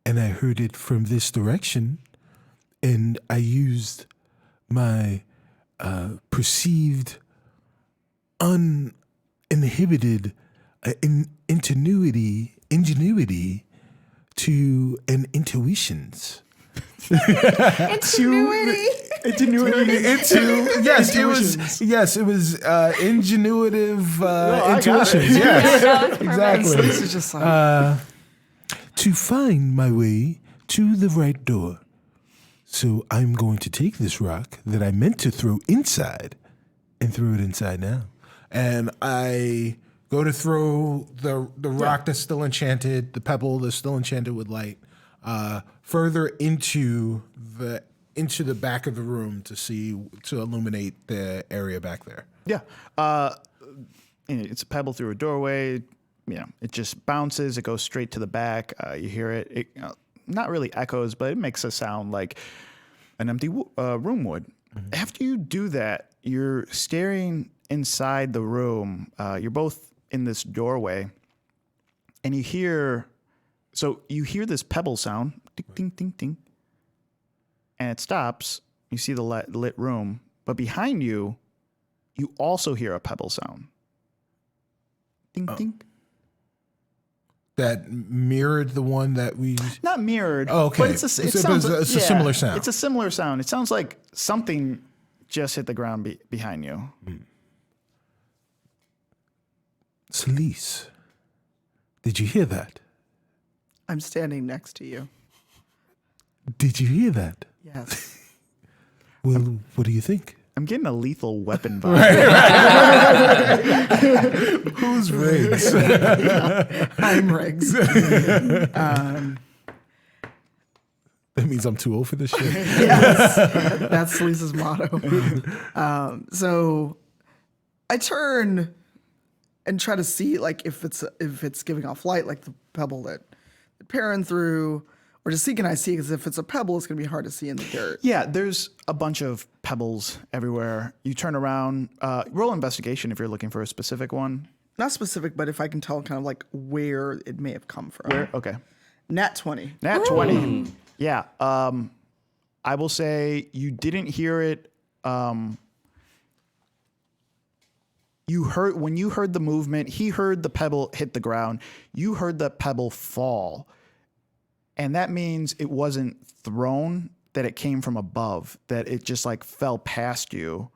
and I heard it from this direction, and I used my perceived uninhibited ingenuity to and intuitions. Ingenuity. It was ingenuitive intuitions. Yes, exactly. This is just like To find my way to the right door. So I'm going to take this rock that I meant to throw inside and throw it inside now. And I go to throw the rock that's still enchanted, the pebble that's still enchanted with light, further into the back of the room to illuminate the area back there. Yeah. It's a pebble through a doorway. You know, it just bounces. It goes straight to the back. You hear it. It not really echoes, but it makes a sound like an empty room would. Mm-hmm. After you do that, you're staring inside the room. You're both in this doorway, and you hear this pebble sound, ding, ding, ding, ding, and it stops. You see the lit room, but behind you, you also hear a pebble sound. Ding, ding. That mirrored the one that we... Not mirrored. Oh, okay. But it's a similar sound. It's a similar sound. It sounds like something just hit the ground behind you. Celise, did you hear that? I'm standing next to you. Did you hear that? Yes. Well, what do you think? I'm getting a Lethal Weapon vibe. Who's Riggs? I'm Riggs. That means I'm too old for this shit. Yes, that's Lisa's motto. So I turn and try to see like if it's giving off light, like the pebble that Perrin threw, or just see can I see? Because if it's a pebble, it's gonna be hard to see in the dirt. Yeah, there's a bunch of pebbles everywhere. You turn around, roll investigation if you're looking for a specific one. Not specific, but if I can tell kind of like where it may have come from. Where? Okay. Nat 20. Nat 20. Yeah. I will say you didn't hear it. When you heard the movement, he heard the pebble hit the ground. You heard the pebble fall. And that means it wasn't thrown, that it came from above, that it just like fell past you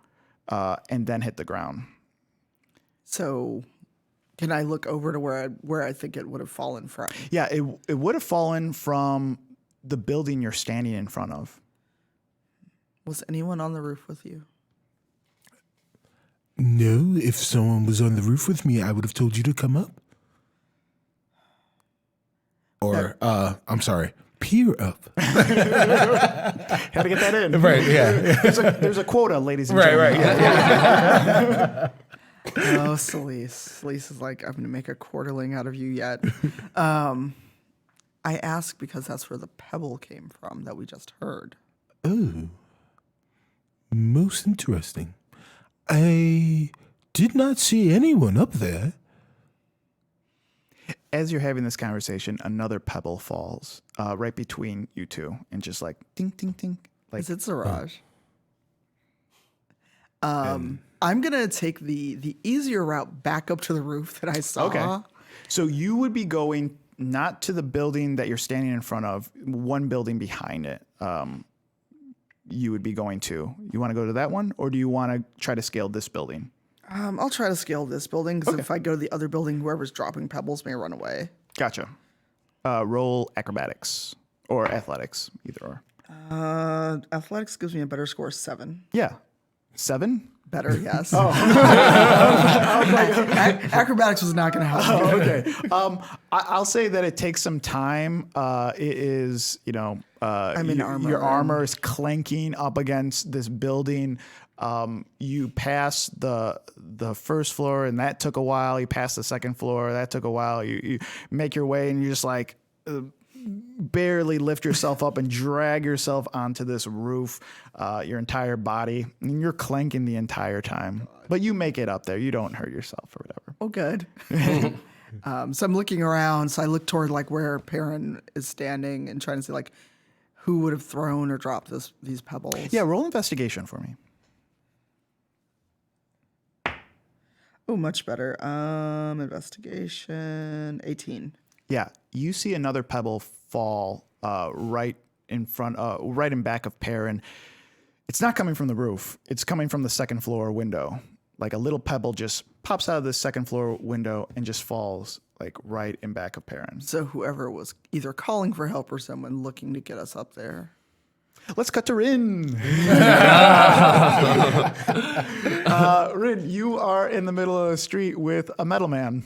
and then hit the ground. So can I look over to where I think it would have fallen from? Yeah, it would have fallen from the building you're standing in front of. Was anyone on the roof with you? No, if someone was on the roof with me, I would have told you to come up. Or, I'm sorry, peer up. Had to get that in. Right, yeah. There's a quota, ladies and gentlemen. Right, yeah. Oh, Celise. Celise is like, I'm going to make a quarterling out of you yet. I ask because that's where the pebble came from that we just heard. Oh, most interesting. I did not see anyone up there. As you're having this conversation, another pebble falls right between you two, and just like ding, ding, ding. Like, Is it Siraj? I'm gonna take the easier route back up to the roof that I saw. okay. So you would be going not to the building that you're standing in front of, one building behind it. You would be going to. You want to go to that one, or do you want to try to scale this building? I'll try to scale this building because if I go to the other building, whoever's dropping pebbles may run away. Gotcha. Roll acrobatics or athletics, either or. Athletics gives me a better score, 7. Yeah. 7? Better, yes. Acrobatics was not going to help. Oh, okay. I'll say that it takes some time. It is, I'm in armor. Your armor is clanking up against this building. You pass the first floor, and that took a while. You pass the second floor, that took a while. You make your way, and you just like barely lift yourself up and drag yourself onto this roof, your entire body, and you're clanking the entire time. But you make it up there. You don't hurt yourself or whatever. Oh, good. So I'm looking around. So I look toward like where Perrin is standing and trying to see like who would have thrown or dropped these pebbles. Yeah, roll investigation for me. Oh, much better. Investigation 18. Yeah, you see another pebble fall right in back of Perrin. It's not coming from the roof. It's coming from the second floor window. Like a little pebble just pops out of the second floor window and just falls like right in back of Perrin. So whoever was either calling for help or someone looking to get us up there. Let's cut to Rin. Rin, you are in the middle of the street with a metal man.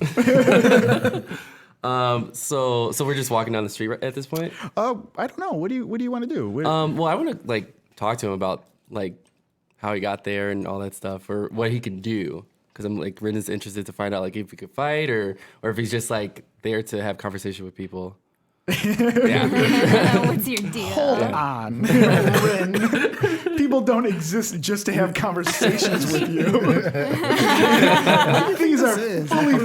So we're just walking down the street at this point. Oh, I don't know. What do you want to do? Well, I want to like talk to him about like how he got there and all that stuff, or what he can do. Because I'm like, Rin is interested to find out like if he could fight, or if he's just like there to have conversation with people. Yeah. What's your deal? Hold on, Rin. People don't exist just to have conversations with you. These are fully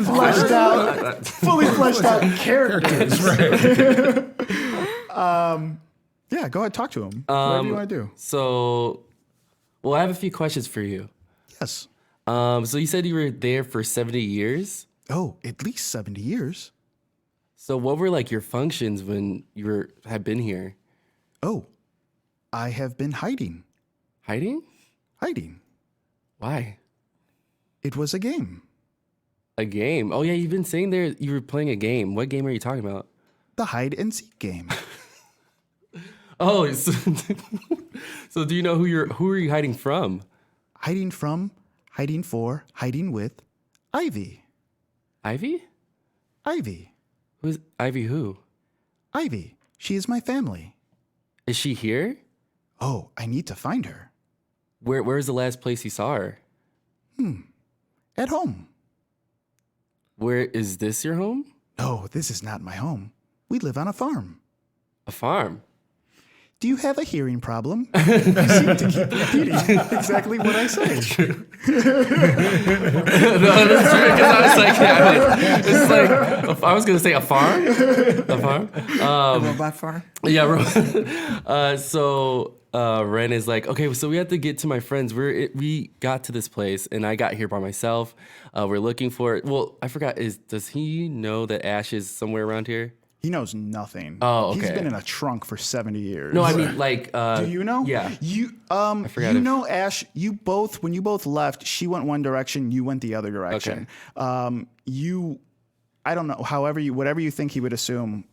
fleshed out characters. Yeah, go ahead, talk to him. Whatever you want to do. So, well, I have a few questions for you. Yes. So you said you were there for 70 years. Oh, at least 70 years. So what were like your functions when you had been here? Oh, I have been hiding. Hiding? Hiding. Why? It was a game. A game? Oh yeah, you've been saying there you were playing a game. What game are you talking about? The hide and seek game. Oh, so do you know who are you hiding from? Hiding from, hiding for, hiding with Ivy. Ivy? Ivy. Who's Ivy who? Ivy. She is my family. Is she here? Oh, I need to find her. Where's the last place you saw her? At home. Where is this your home? No, this is not my home. We live on a farm. A farm. Do you have a hearing problem? You seem to keep repeating exactly what I say. No, that's true. Because I was like, yeah, it's like I was gonna say a farm. A farm. Robot farm? Yeah. So Ren is like, okay, so we have to get to my friends. We got to this place, and I got here by myself. We're looking for it. Well, I forgot. Does he know that Ash is somewhere around here? He knows nothing. Oh, okay. He's been in a trunk for 70 years. No, I mean like. Do you know? Yeah. I forgot you know, Ash. When you both left, she went one direction, you went the other direction. Okay. I don't know. Whatever you think he would assume.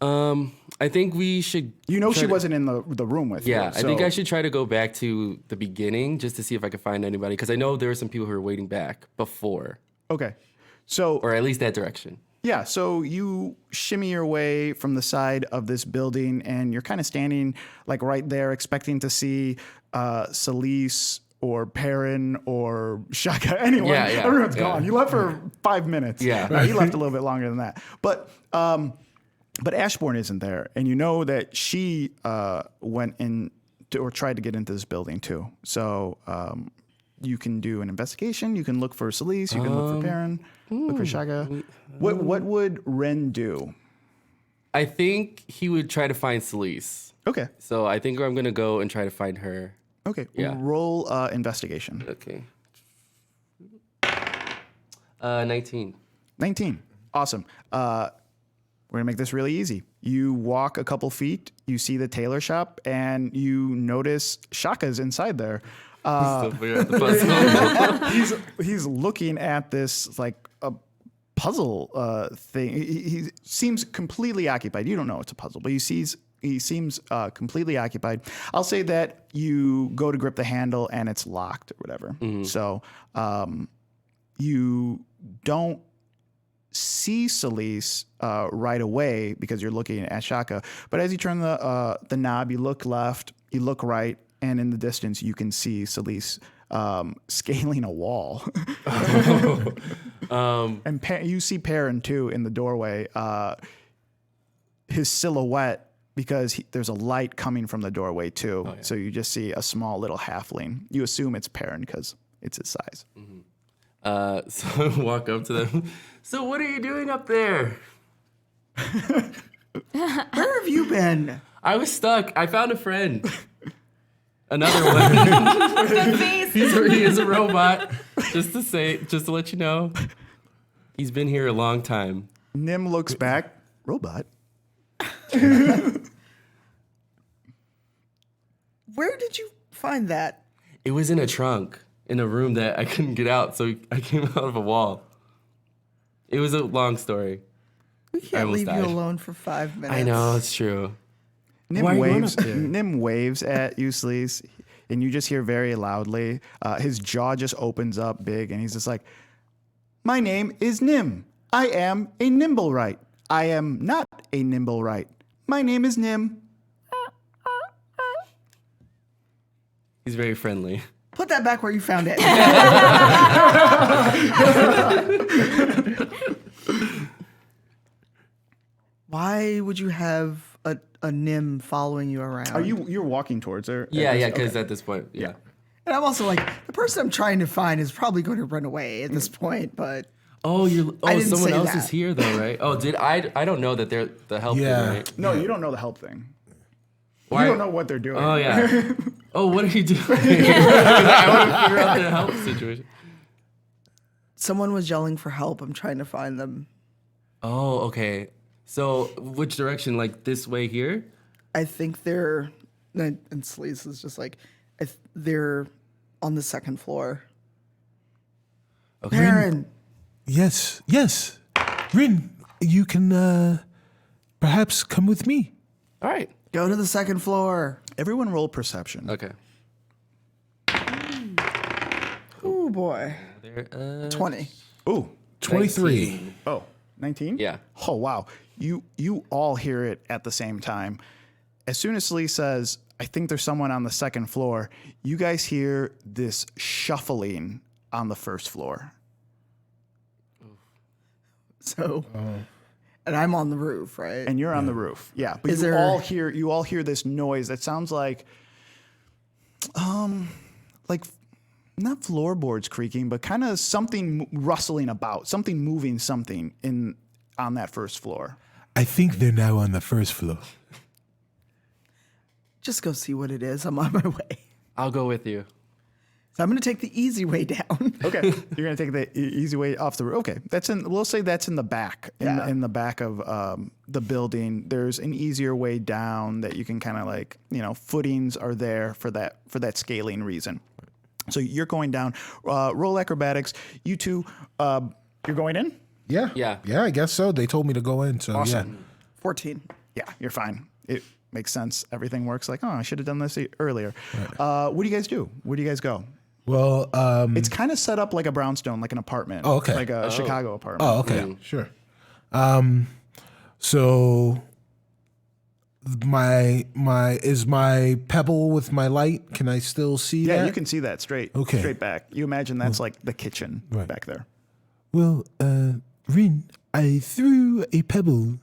I think we should. She wasn't in the room with you. Yeah, I think I should try to go back to the beginning just to see if I could find anybody, because I know there were some people who were waiting back before, Okay. So or at least that direction. yeah, so you shimmy your way from the side of this building, and you're kind of standing like right there, expecting to see Celise or Perrin or Shaka, anyone. Yeah, Everyone's gone. You left for 5 minutes. Yeah. He left a little bit longer than that. But Ashbourne isn't there, and you know that she went in or tried to get into this building too. So you can do an investigation. You can look for Celise. You can look for Perrin. Look for Shaka. What would Ren do? I think he would try to find Celise. Okay. So I think I'm gonna go and try to find her. Okay. Yeah. Roll investigation. Okay. 19. 19. Awesome. We're gonna make this really easy. You walk a couple feet, you see the tailor shop, and you notice Shaka's inside there. So figure out the puzzle. He's looking at this like a puzzle thing. He seems completely occupied. You don't know it's a puzzle, but he seems completely occupied. I'll say that you go to grip the handle and it's locked or whatever. So you don't see Celise right away because you're looking at Shaka. But as you turn the knob, you look left, you look right, and in the distance you can see Celise scaling a wall. And you see Perrin too in the doorway. His silhouette, because there's a light coming from the doorway too. Oh, yeah. So you just see a small little halfling. You assume it's Perrin because it's his size. So I walk up to them. So what are you doing up there? Where have you been? I was stuck. I found a friend. Another one. Good face. He is a robot. Just to let you know. He's been here a long time. Nim looks back. Robot? Where did you find that? It was in a trunk in a room that I couldn't get out, so I came out of a wall. It was a long story. We can't leave you alone for 5 minutes. I know, it's true. Nim waves at you, Celise, and you just hear very loudly. His jaw just opens up big, and he's just like, "My name is Nim. I am a Nimblewright. I am not a Nimblewright. My name is Nim." He's very friendly. Put that back where you found it. Why would you have a Nim following you around? You're walking towards her? Yeah, because at this point, yeah. And I'm also like, the person I'm trying to find is probably going to run away at this point, but... Oh, I didn't someone say else that. is here though, right? Oh, I don't know that they're the help thing, right? No, you don't know the help thing. Why? You don't know what they're doing. Oh, yeah. Oh, what are you doing? I want to figure out the help situation. Someone was yelling for help. I'm trying to find them. Oh, okay. So, which direction? Like this way here? I think they're... And Celise is just like, they're on the second floor. Okay. Perrin! Yes. Rin, you can perhaps come with me. All right. Go to the second floor. Everyone roll perception. Okay. Oh, boy. There, 20. Ooh. 23. 19. Oh, 19? Yeah. Oh, wow. You all hear it at the same time. As soon as Celise says, "I think there's someone on the second floor," you guys hear this shuffling on the first floor. So, and I'm on the roof, right? And you're on the roof. Yeah. But Is you there- all hear this noise that sounds like not floorboards creaking, but kind of something rustling about, something moving something on that first floor. I think they're now on the first floor. Just go see what it is. I'm on my way. I'll go with you. So I'm going to take the easy way down. Okay, you're gonna take the easy way off the roof. Okay, we'll say that's in the back, in the back of the building. There's an easier way down that you can kind of like, footings are there for that scaling reason. So you're going down. Roll acrobatics. You two, you're going in. Yeah. Yeah. Yeah, I guess so. They told me to go in, so Awesome. 14. Yeah, you're fine. It makes sense. Everything works like, I should have done this earlier. Right. What do you guys do? Where do you guys go? yeah. Well, It's kind of set up like a brownstone, like an apartment. Oh, okay. Like a Chicago apartment. Oh, okay. Sure. So my is my pebble with my light? Can I still see that? Yeah, you can see that straight back. You imagine that's like the kitchen back there. Well, Rin, I threw a pebble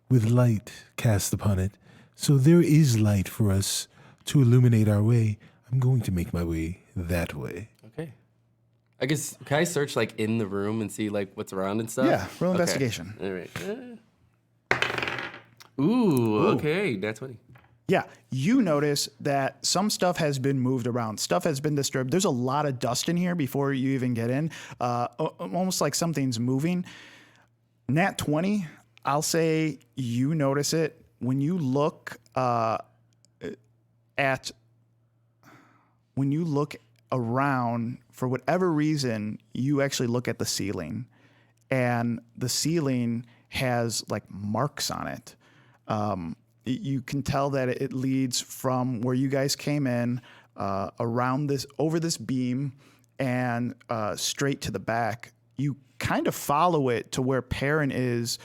with light cast upon it, so there is light for us to illuminate our way. I'm going to make my way that way. Okay. I guess, can I search like in the room and see like what's around and stuff? Yeah, roll investigation. All right. Ooh, okay, that's 20. Yeah, you notice that some stuff has been moved around. Stuff has been disturbed. There's a lot of dust in here before you even get in. Almost like something's moving. Nat 20, I'll say you notice it when you look around. For whatever reason, you actually look at the ceiling, and the ceiling has like marks on it. You can tell that it leads from where you guys came in, around this, over this beam, and straight to the back. You kind of follow it to where Perrin is.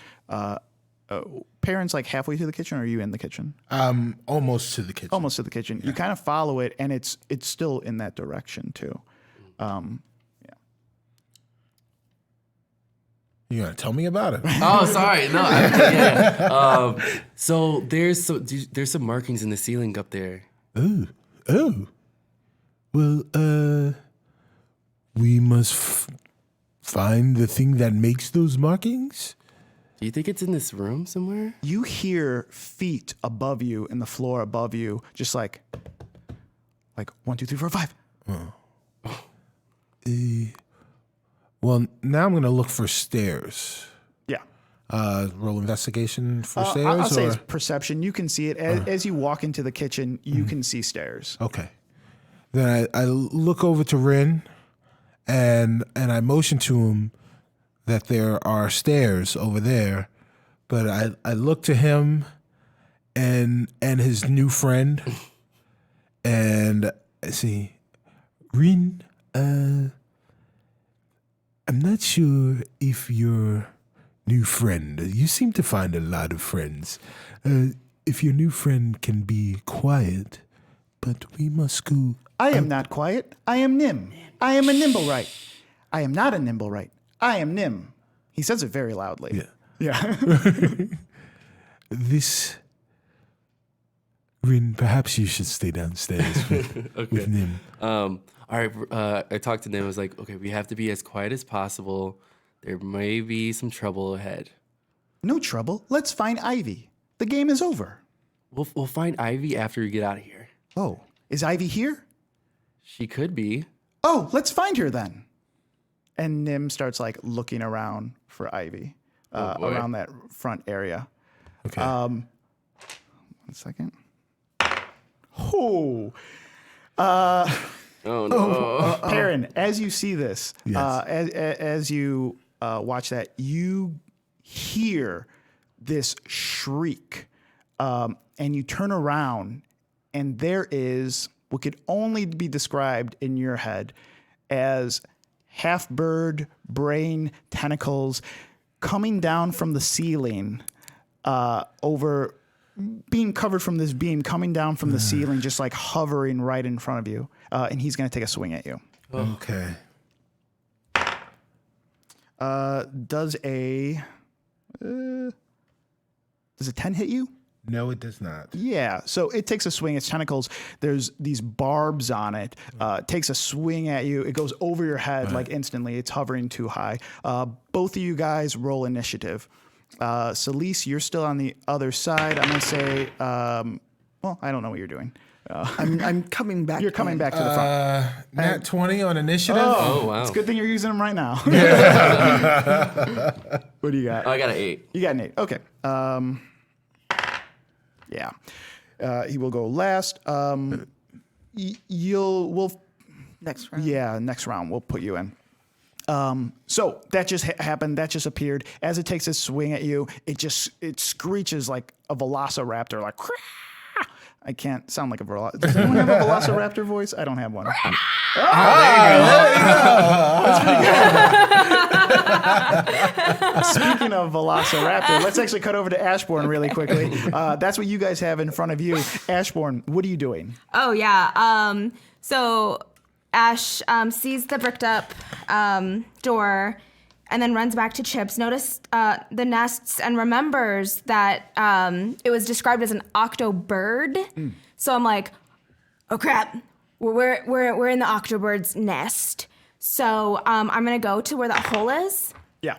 Perrin's like halfway to the kitchen, or are you in the kitchen? Almost to the kitchen. Almost to the kitchen. Yeah. You kind of follow it, and it's still in that direction too. You gonna tell me about it? Oh, sorry. No. Yeah. So there's some markings in the ceiling up there. Oh. Well, we must find the thing that makes those markings. Do you think it's in this room somewhere? You hear feet above you in the floor above you, just like 1, 2, 3, 4, 5. Well, now I'm gonna look for stairs. Yeah. Roll investigation for stairs. I'll say it's perception. You can see it as you walk into the kitchen. You can see stairs. Okay. Then I look over to Rin, and I motion to him that there are stairs over there. But I look to him and his new friend, and I say, Rin, I'm not sure if your new friend, you seem to find a lot of friends, if your new friend can be quiet, but we must go. I am not quiet. I am Nim. I am a Nimblewright. I am not a Nimblewright. I am Nim. He says it very loudly. Yeah. Rin, perhaps you should stay downstairs with Nim. All right, I talked to them. I was like, okay, we have to be as quiet as possible. There may be some trouble ahead. No trouble. Let's find Ivy. The game is over. We'll find Ivy after we get out of here. Oh, is Ivy here? She could be. Oh, let's find her then. And Nim starts like looking around for Ivy around that front area. Okay. 1 second. Oh no. Perrin, as you see this, Yes. as you watch that, you hear this shriek, and you turn around, and there is what could only be described in your head as half bird brain tentacles coming down from the ceiling, over being covered from this beam, coming down from the ceiling, just like hovering right in front of you. And he's going to take a swing at you. Okay. Does a 10 hit you? No, it does not. Yeah. So it takes a swing. Its tentacles, there's these barbs on it. It takes a swing at you. It goes over your head like instantly. It's hovering too high. Both of you guys roll initiative. Celise, you're still on the other side. I'm going to say, well, I don't know what you're doing. I'm coming back. You're coming back to the front. Nat 20 on initiative. Oh, wow. It's a good thing you're using them right now. What do you got? I got an 8. You got an 8. Okay. Yeah. He will go last. We'll Next round. Yeah, next round we'll put you in. So that just happened. That just appeared. As it takes its swing at you, it screeches like a velociraptor, like, I can't sound like a velociraptor. Does anyone have a velociraptor voice? I don't have one. Speaking of velociraptor, let's actually cut over to Ashbourne really quickly. That's what you guys have in front of you. Ashbourne, what are you doing? Oh yeah. So Ash sees the bricked up door and then runs back to Chips. Noticed the nests and remembers that it was described as an octobird. So I'm like, oh crap, we're in the octobird's nest. So I'm gonna go to where that hole is. Yeah.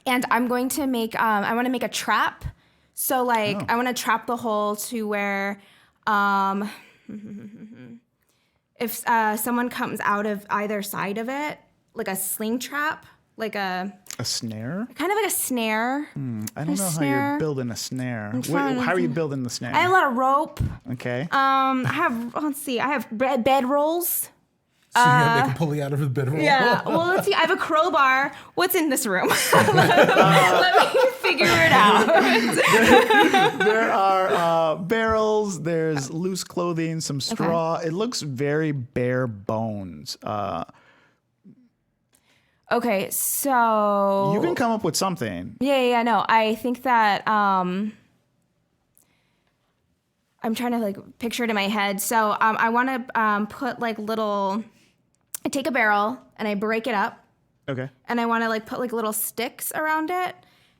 And I'm going to make, I want to make a trap. So, like, I want to trap the hole to where if someone comes out of either side of it, like a sling trap, like a snare? kind of like a snare. I don't know how you're building a snare. How are you building the snare? I have a lot of rope. Okay. I have bedrolls. So they can pull you out of the bedroll. Yeah. Well, let's see. I have a crowbar. What's in this room? Let me figure it out. There are barrels. There's loose clothing, some straw. It looks very bare bones. Okay, so You can come up with something. Yeah, no. I think that I'm trying to like picture it in my head. So I want to put like little. I take a barrel and I break it up. Okay. And I want to like put like little sticks around it.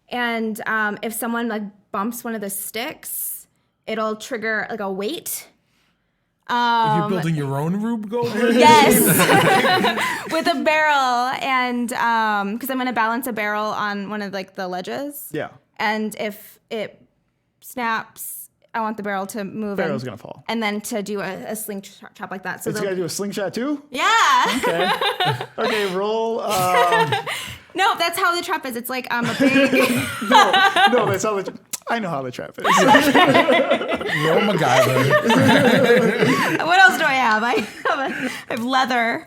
And if someone like bumps one of the sticks, it'll trigger like a weight. If you're building your own Rube Goldberg? Yes, with a barrel, and because I'm gonna balance a barrel on one of like the ledges. Yeah. And if it snaps, I want the barrel to move. Barrel's gonna fall. And then to do a sling trap like that. So It's got to do a slingshot too? yeah. Okay. Okay, roll. No, that's how the trap is. It's like a big. No, that's how I know how the trap is. Roll MacGyver. What else do I have? I have leather.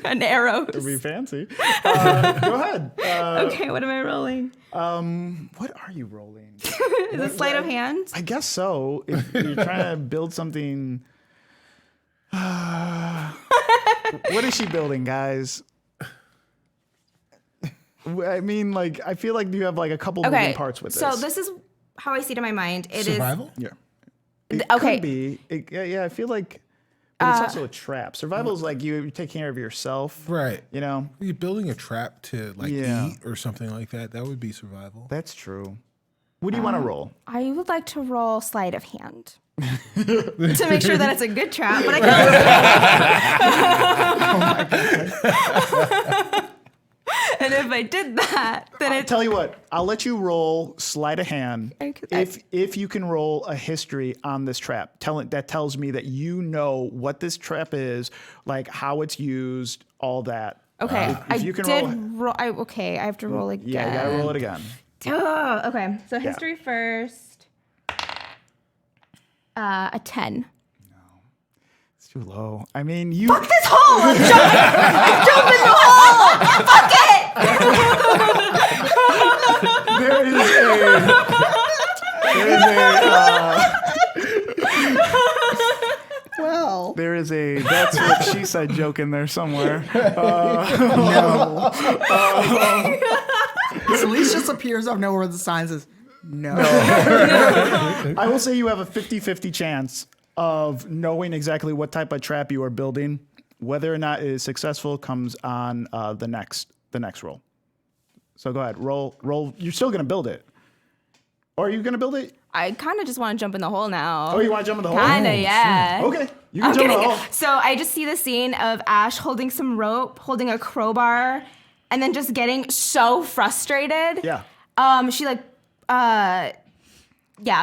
And arrows. It'd be fancy. Go ahead. Okay, what am I rolling? What are you rolling? Is it sleight of hand? I guess so. If you're trying to build something. What is she building, guys? I mean, like, I feel like you have like a couple moving parts with this. So this is how I see it in my mind. It is Survival? Yeah. It okay. could be. Yeah, I feel like. But it's also a trap. Survival is like you take care of yourself. Right. You know? You're building a trap to like Yeah. eat or something like that. That would be survival. That's true. What do you want to roll? I would like to roll sleight of hand. To make sure that it's a good trap, but I can't. And if I did that, then I'll tell you what, I'll let you roll sleight of hand if you can roll a history on this trap. That tells me that you know what this trap is, like how it's used, all that. okay. If you can roll. I have to roll again. Yeah, you gotta roll it again. Okay, so history first. A 10. It's too low. I mean, you. Fuck this hole! I'm jumping the hole! Fuck it! There is a That's what she said joke in there somewhere. no. Celeste just appears out of nowhere with the sign says no. I will say you have a 50-50 chance of knowing exactly what type of trap you are building. Whether or not it is successful comes on the next roll. So go ahead, roll. You're still gonna build it, or are you gonna build it? I kind of just want to jump in the hole now. Oh, you want to jump in the hole? Kinda, yeah. Okay, you can jump in the hole. So I just see the scene of Ash holding some rope, holding a crowbar, and then just getting so frustrated. Yeah. She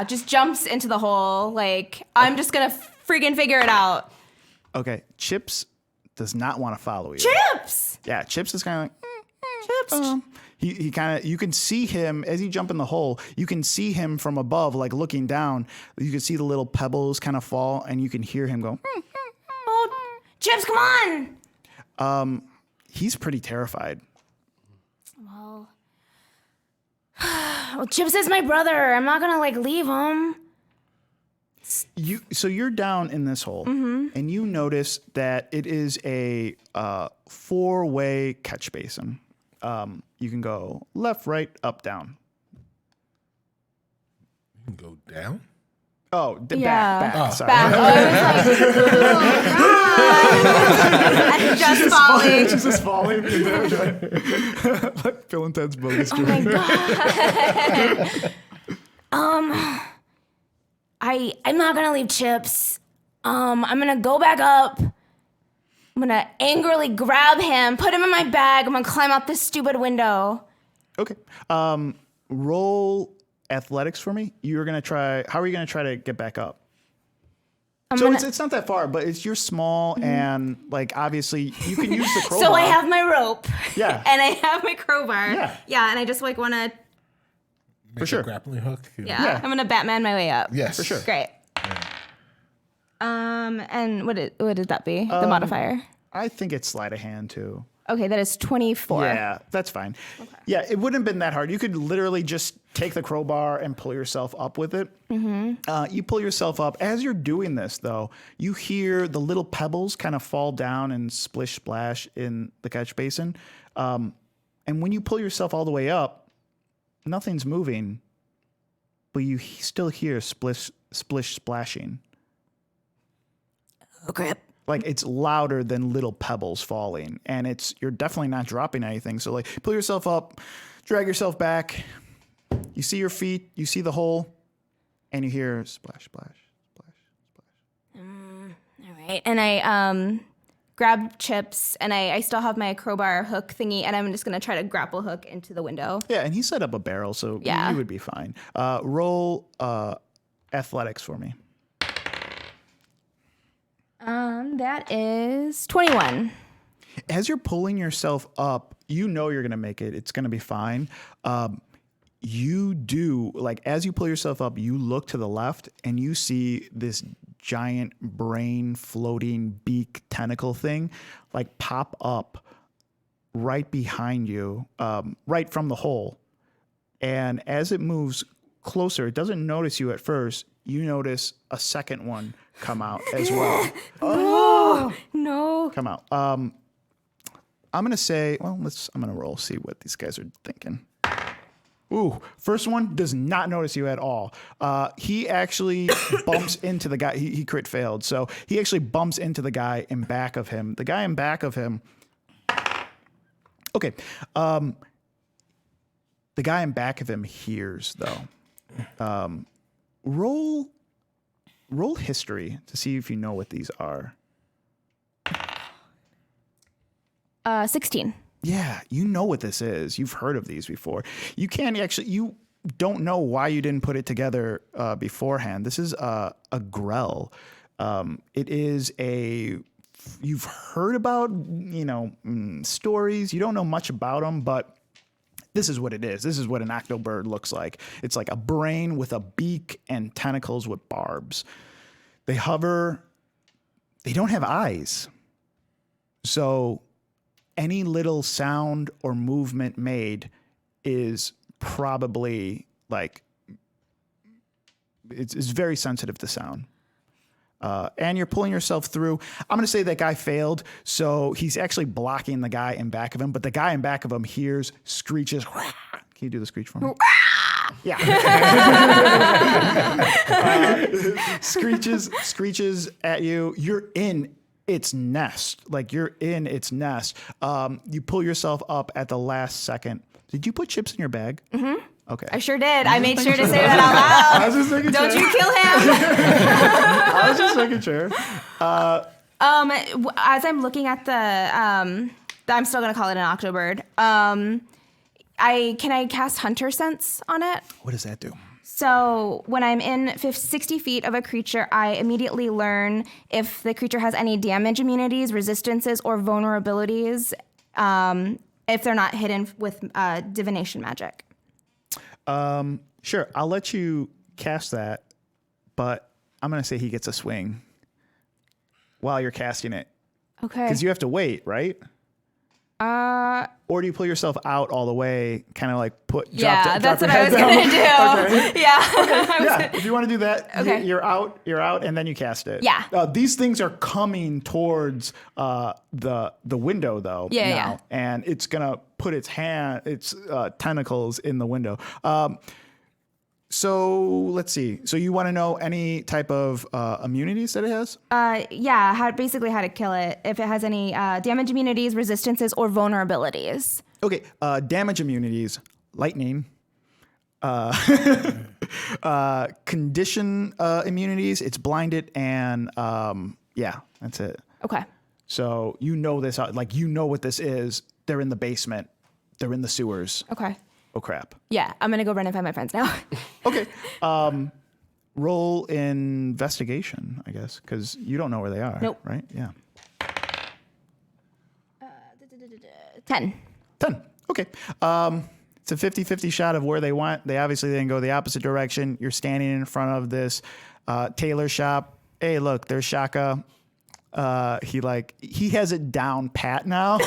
just jumps into the hole. Like, I'm just gonna freaking figure it out. Okay, Chips does not want to follow you. Chips! Yeah, Chips is kind of like. Chips. He kind of, you can see him as you jump in the hole. You can see him from above, like looking down. You can see the little pebbles kind of fall, and you can hear him go. Oh, Chips, come on! He's pretty terrified. Well, Chips is my brother. I'm not gonna like leave him. So you're down in this hole, and you notice that it is a 4-way catch basin. You can go left, right, up, down. You can go down. Oh, Yeah. back. Sorry. Back. Oh, just falling. She's just falling. Like Bill and Ted's bogus Oh my god. I'm not gonna leave Chips. I'm gonna go back up. I'm gonna angrily grab him, put him in my bag. I'm gonna climb out this stupid window. Okay. Roll athletics for me. You're gonna try. How are you gonna try to get back up? It's not that far, but you're small and like obviously you can use the crowbar. So I have my rope. Yeah. And I have my crowbar. Yeah. Yeah, and I just like wanna. Make sure. a grappling hook. Yeah. I'm gonna Batman my way up. Yes. For sure. Great. And what did that be? The modifier. I think it's sleight of hand too. Okay, that is 24. Yeah, that's fine. Okay. Yeah, it wouldn't have been that hard. You could literally just take the crowbar and pull yourself up with it. You pull yourself up. As you're doing this, though, you hear the little pebbles kind of fall down and splish splash in the catch basin. And when you pull yourself all the way up, nothing's moving, but you still hear splish splashing. Oh, crap. Like it's louder than little pebbles falling, and you're definitely not dropping anything. So like pull yourself up, drag yourself back. You see your feet, you see the hole, and you hear splash, splash, splash, splash. All right. And I grab Chips, and I still have my crowbar hook thingy, and I'm just going to try to grapple hook into the window. Yeah, and he set up a barrel, so you would be fine. Roll athletics for me. That is 21. As you're pulling yourself up, you know you're going to make it. It's going to be fine. You do, like, as you pull yourself up, you look to the left and you see this giant brain floating beak tentacle thing, like, pop up right behind you, right from the hole. And as it moves closer, it doesn't notice you at first. You notice a second one come out as well. No. Come out. I'm gonna say, I'm gonna roll, see what these guys are thinking. Ooh, first one does not notice you at all. He actually bumps into the guy. He crit failed, so he actually bumps into the guy in back of him. The guy in back of him. Okay. The guy in back of him hears though. Roll history to see if you know what these are. 16. Yeah, you know what this is. You've heard of these before. You don't know why you didn't put it together beforehand. This is a Grell. It is you've heard about, stories. You don't know much about them, but this is what it is. This is what an octobird looks like. It's like a brain with a beak and tentacles with barbs. They hover. They don't have eyes. So any little sound or movement made is probably like, it's very sensitive to sound. And you're pulling yourself through. I'm going to say that guy failed, so he's actually blocking the guy in back of him, but the guy in back of him hears screeches. Can you do the screech for me? Yeah. Screeches at you. You're in its nest. Like you're in its nest. You pull yourself up at the last second. Did you put chips in your bag? Mm-hmm. Okay. I sure did. I made sure to say that out loud. I was just making Don't sure. you kill him. I was just making sure. As I'm looking at I'm still gonna call it an octobird. Can I cast Hunter Sense on it? What does that do? So when I'm in 60 feet of a creature, I immediately learn if the creature has any damage immunities, resistances, or vulnerabilities, if they're not hidden with divination magic. Sure. I'll let you cast that, but I'm going to say he gets a swing while you're casting it. Okay. Because you have to wait, right? Or do you pull yourself out all the way, kind of like That's what I was down? gonna do. Okay. Yeah. Yeah, if you want to do that, Okay. you're out, and then you cast it. Yeah. These things are coming towards the window though. Yeah, now, yeah. and it's gonna put its tentacles in the window. So let's see. So you want to know any type of immunities that it has? Basically how to kill it. If it has any damage immunities, resistances, or vulnerabilities. Okay, damage immunities, lightning. Condition immunities, it's blinded, and that's it. Okay. So you know this, like you know what this is. They're in the basement. They're in the sewers. Okay. Oh crap. Yeah, I'm gonna go run and find my friends now. Okay. Roll investigation, I guess, because you don't know where they are. Nope. Right? Yeah. 10. 10. Okay. It's a 50-50 shot of where they went. They obviously didn't go the opposite direction. You're standing in front of this tailor shop. Hey, look, there's Shaka. He has it down pat now.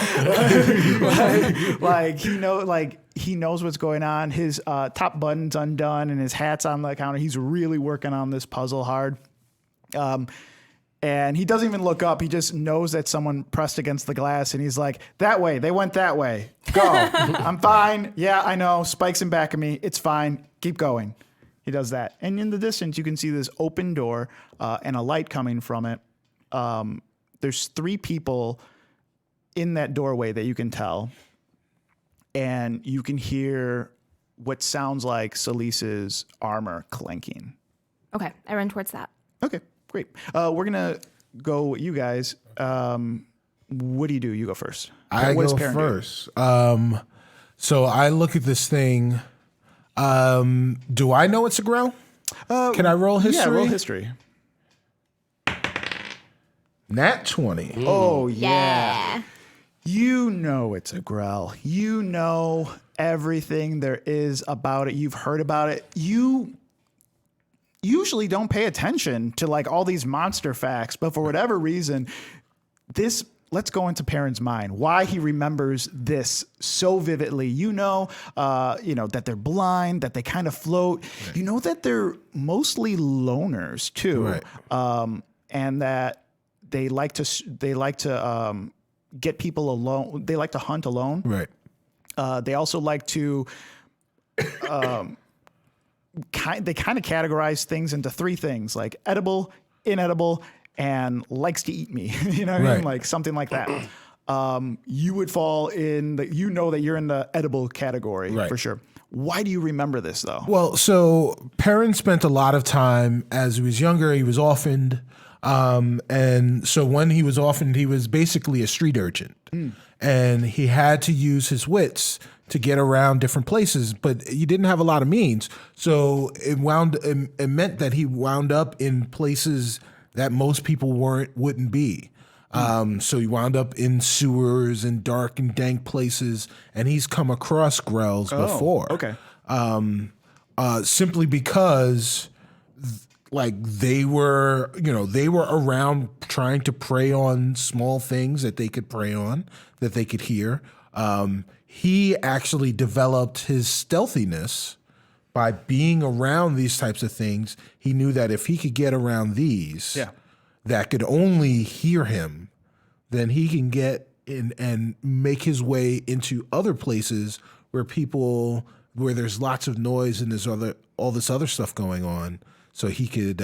He knows what's going on. His top button's undone and his hat's on the counter. He's really working on this puzzle hard. And he doesn't even look up. He just knows that someone pressed against the glass, and he's like, that way. They went that way. Go. I'm fine. Yeah, I know. Spike's in back of me. It's fine. Keep going. He does that. And in the distance, you can see this open door and a light coming from it. There's 3 people in that doorway that you can tell. And you can hear what sounds like Salice's armor clanking. Okay, I run towards that. Okay, great. We're going to go with you guys. What do? You go first. I What does go Perrin do? first. So I look at this thing. Do I know it's a Grell? Can I roll history? Yeah, roll history. Nat 20. Oh, yeah. You know it's a Grell. You know everything there is about it. You've heard about it. You usually don't pay attention to like all these monster facts, but for whatever reason, let's go into Perrin's mind. Why he remembers this so vividly. You know that they're blind, that they kind of float. Right. You know that they're mostly loners too, right. And that they like to get people alone. They like to hunt alone. Right. They also like to. They kind of categorize things into 3 things, like edible, inedible, and likes to eat me. You know what I mean? Like something like that. You would fall in that you're in the edible category for sure. Why do you remember this though? Well, so Perrin spent a lot of time as he was younger. He was orphaned. And so when he was orphaned, he was basically a street urchin. And he had to use his wits to get around different places, but he didn't have a lot of means. So it meant that he wound up in places that most people wouldn't be. So he wound up in sewers and dark and dank places, and he's come across Grells before. Okay. Simply because they were around trying to prey on small things that they could prey on, that they could hear. He actually developed his stealthiness by being around these types of things. He knew that if he could get around these that could only hear him, then he can get in and make his way into other places where there's lots of noise and there's all this other stuff going on. So he could,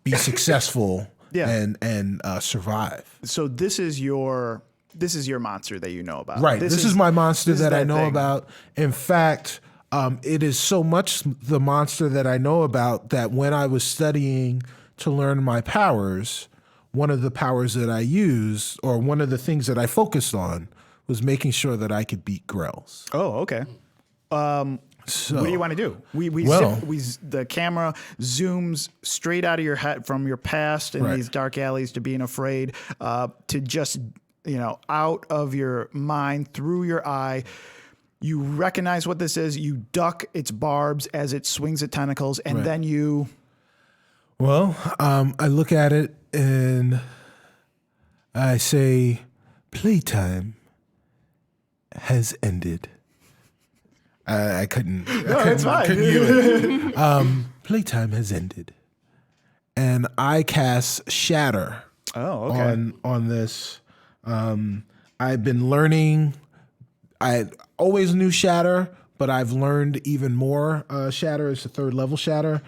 be successful and survive. So this is your monster that you know about. Right. This is my monster that I know thing. about. In fact, it is so much the monster that I know about that when I was studying to learn my powers, one of the powers that I used, or one of the things that I focused on, was making sure that I could beat Grells. Oh, okay. So, what do you want to do? The camera zooms straight out of your head from your past in these dark alleys to being afraid, to just out of your mind through your eye. You recognize what this is. You duck its barbs as it swings its tentacles, and then you. Well, I look at it and I say, playtime. has ended. I couldn't. it's fine. Couldn't do it. Playtime has ended, and I cast Shatter. Oh, okay. On this. I've been learning. I always knew Shatter, but I've learned even more. Shatter is the 3rd level Shatter.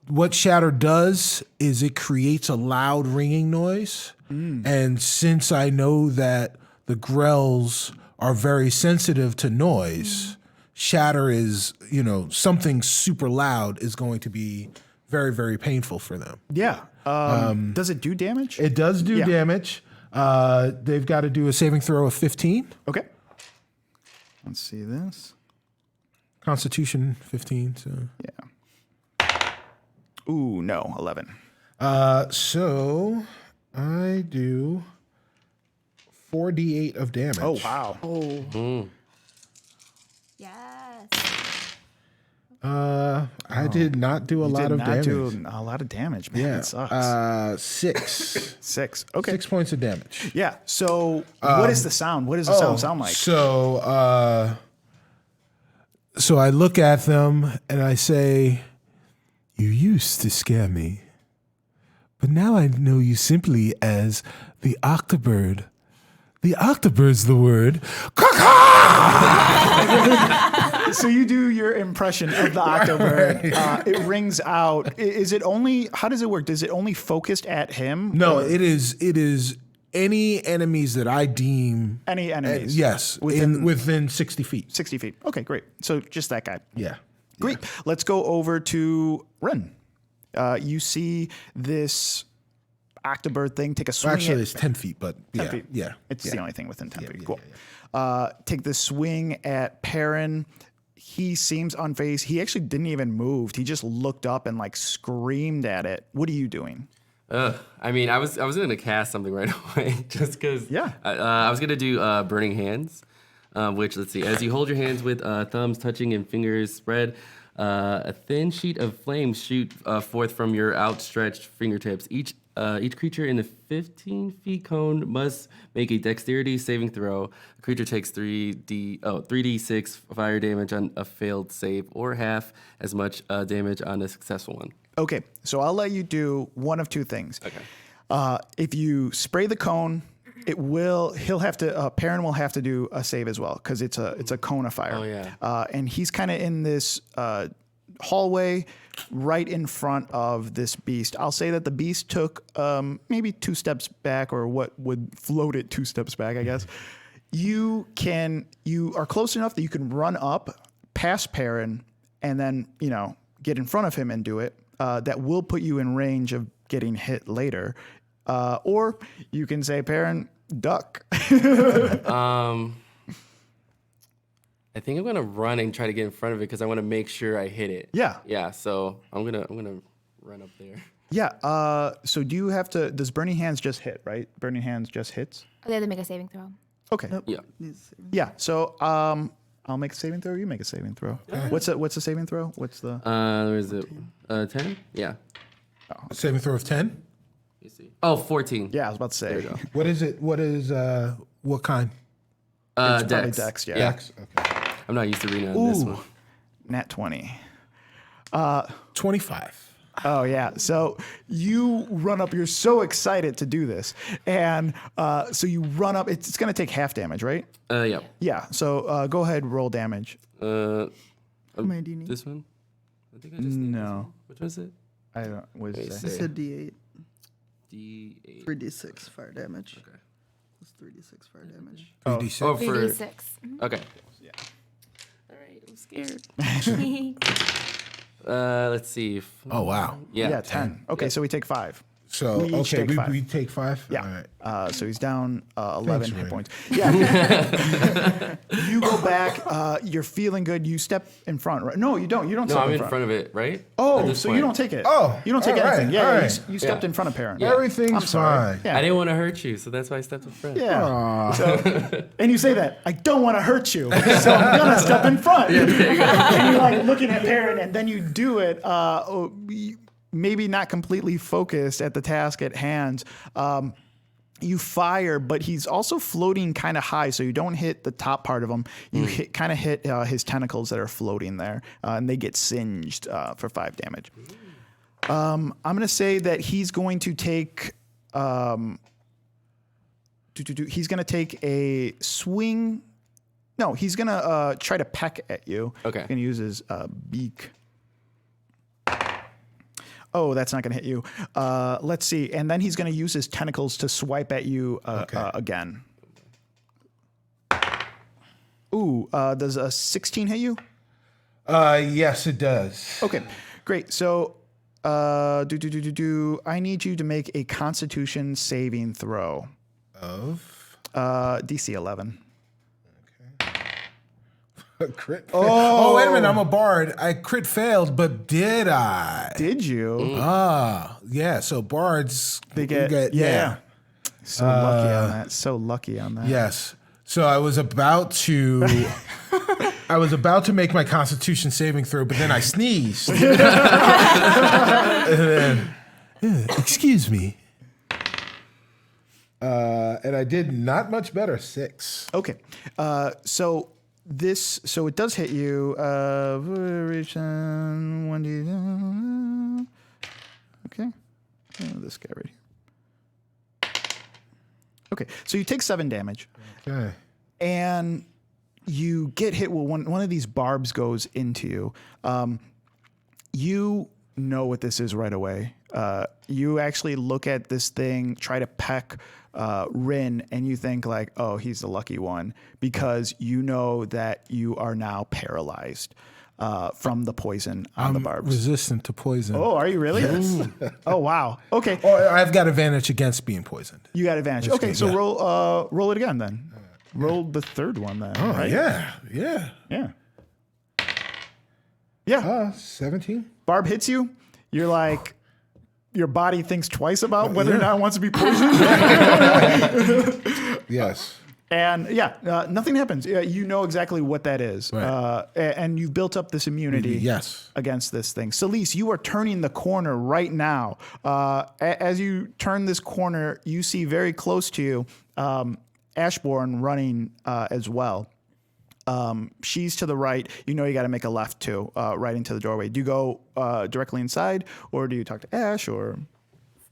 What Shatter does is it creates a loud ringing noise. And since I know that the Grells are very sensitive to noise, Shatter is, something super loud is going to be very, very painful for them. Yeah. Does it do damage? It does do damage. They've got to do a saving throw of 15. Okay. Let's see this. Constitution 15. So Yeah. Ooh, no, 11. so I do 4d8 of damage. Oh, wow. Yes. I did not do a lot of damage. Do a lot of damage, man. Yeah. It sucks. 6. 6. Okay. 6 points of damage. Yeah. So, what is the sound? What does the sound sound like? So I look at them and I say, "You used to scare me, but now I know you simply as the Octobird. The Octobird's the word. So you do your impression of the Octobird. It rings out. Is it only? How does it work? Is it only focused at him? No, it is any enemies that I deem Any enemies? yes, within 60 feet. 60 feet. Okay, great. So just that guy. Yeah. Great. Let's go over to Ren. You see this Octobird thing take a swing. Actually, at, it's 10 feet, but 10 yeah, feet. yeah. It's yeah. the only thing within 10 feet. yeah, Cool. Take the swing at Perrin. He seems unfazed. He actually didn't even move. He just looked up and like screamed at it. What are you doing? I mean, I was gonna cast something right away, just because. Yeah. I was gonna do burning hands, which, let's see, as you hold your hands with thumbs touching and fingers spread, a thin sheet of flames shoot forth from your outstretched fingertips. Each creature in the 15 feet cone must make a dexterity saving throw. The creature takes 3d6 fire damage on a failed save, or half as much damage on a successful one. Okay, so I'll let you do one of two things. Okay. If you spray the cone, he'll have to, Perrin will have to do a save as well, because it's a cone of fire. Oh, yeah. And he's kind of in this hallway right in front of this beast. I'll say that the beast took maybe 2 steps back, or what would float it 2 steps back, I guess. You are close enough that you can run up past Perrin and then, get in front of him and do it. That will put you in range of getting hit later. Or you can say, Perrin, duck. I think I'm gonna run and try to get in front of it because I want to make sure I hit it. Yeah. Yeah. So I'm gonna run up there. Yeah. So do you have to? Does Burning Hands just hit? Right. Burning Hands just hits. Oh, they have to make a saving throw. Okay. Yeah. Yeah. So I'll make a saving throw. You make a saving throw. What's the saving throw? What's the? Where is it? 10? Yeah. Saving throw of 10? Let me see. Oh, 14. Yeah, I was about to say. There you go. What is it? What kind? It's probably Dex. Dex. Yeah. Dex? Okay. I'm not used to reading on this one. Nat 20. 25. Oh yeah. So you run up. You're so excited to do this, and so you run up. It's going to take half damage, right? Yeah. Yeah. So go ahead, roll damage. How many do you need? This one? I think I just need this No. one. Which was it? I don't. What did it Wait, say? I said D8, D8. 3d6 fire damage. Okay. It's 3d6 fire damage. 3d6. Oh, for 3d6. okay. Yeah. All right, I'm scared. Let's see. Oh, wow. Yeah. Yeah. 10. Okay. So we take 5. So, We each take 5. we take 5? Yeah. All right. So he's down 11 Thanks, hit Ray. points. Yeah. You go back. You're feeling good. You step in front. Right? No, you don't. You don't No, step I'm in in front. front of it, right? At Oh, this so point. you don't take it. Oh, You don't take all right, anything. Yeah. all You, right. you stepped Yeah. in front of Perrin. Yeah. Everything's I'm sorry. fine. Yeah. I didn't want to hurt you, so that's why I stepped in front. Yeah. So, and you say that, I don't want to hurt you, so I'm going to step in front. And you're like looking at Perrin, and then you do it, maybe not completely focused at the task at hand. You fire, but he's also floating kind of high, so you don't hit the top part of him. You kind of hit his tentacles that are floating there, and they get singed for 5 damage. I'm going to say that he's going to take... he's going to take a swing... No, he's going to try to peck at you. Okay. He's going to use his beak. Oh, that's not going to hit you. Let's see. And then he's going to use his tentacles to swipe at you again. Ooh, does a 16 hit you? Yes, it does. Okay, great. So I need you to make a Constitution saving throw. Of DC 11. crit. Oh, wait a minute! I'm a bard. I crit failed, but did I? Did you? Yeah. So bards They get yeah. So lucky on that. So lucky on that. Yes. So I was about to make my Constitution saving throw, but then I sneezed. And then, excuse me. And I did not much better. 6. Okay. So it does hit you. 1d. Okay. This guy right here. Okay. So you take 7 damage. Okay. And you get hit with one of these barbs goes into you. You know what this is right away. You actually look at this thing, try to peck Rin, and you think like, oh, he's the lucky one, because you know that you are now paralyzed from the poison on the barbs. Resistant to poison. Oh, are you really? Yes. Oh, wow. Okay. Oh, I've got advantage against being poisoned. You got advantage. Okay, so roll it again then. Roll the third one then. Oh, right? yeah. Yeah. 17. Barb hits you. You're like, your body thinks twice about whether or not it wants to be poisoned. Yes. And nothing happens. You know exactly what that is. Right. And you've built up this immunity Yes. against this thing. Celise, you are turning the corner right now. As you turn this corner, you see very close to you Ashbourne running as well. She's to the right. You know you got to make a left too, right into the doorway. Do you go directly inside, or do you talk to Ash, or...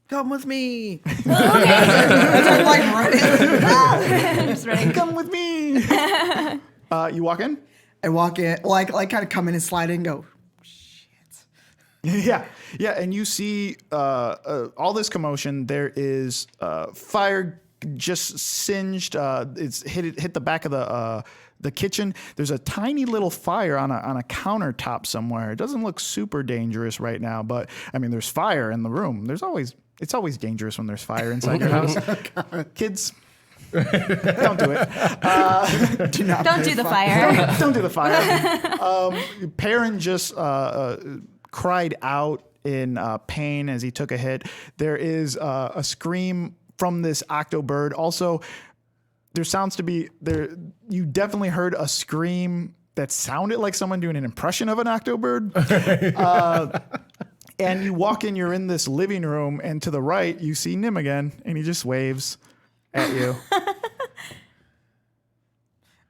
Come with me. As I'm like running. Just running. Come with me. You walk in? I walk in, like kind of come in and slide in and go, Yeah, and you see all this commotion. There is fire just singed. It's hit the back of the kitchen. There's a tiny little fire on a countertop somewhere. It doesn't look super dangerous right now, but I mean, there's fire in the room. It's always dangerous when there's fire inside your house. Kids, don't do it. Don't do the fire. Don't do the fire. Perrin just cried out in pain as he took a hit. There is a scream from this octobird. Also, there sounds to be there. You definitely heard a scream that sounded like someone doing an impression of an octobird. And you walk in. You're in this living room, and to the right, you see Nim again, and he just waves at you.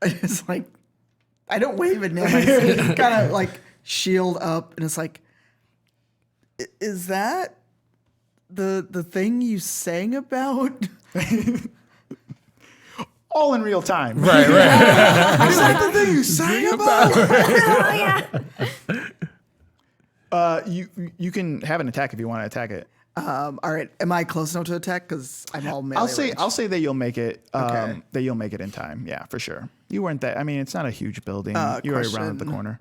it's like, I don't wave at Nim. I kind of like shield up, and it's like, is that the thing you sang about? All in real time. Right. Is that the thing you sang about? Oh, yeah. You can have an attack if you want to attack it. All right. Am I close enough to attack? Because I'm all melee range. I'll say that you'll make it. Okay. That you'll make it in time. Yeah, for sure. You weren't that. I mean, it's not a huge building. You're already around the corner.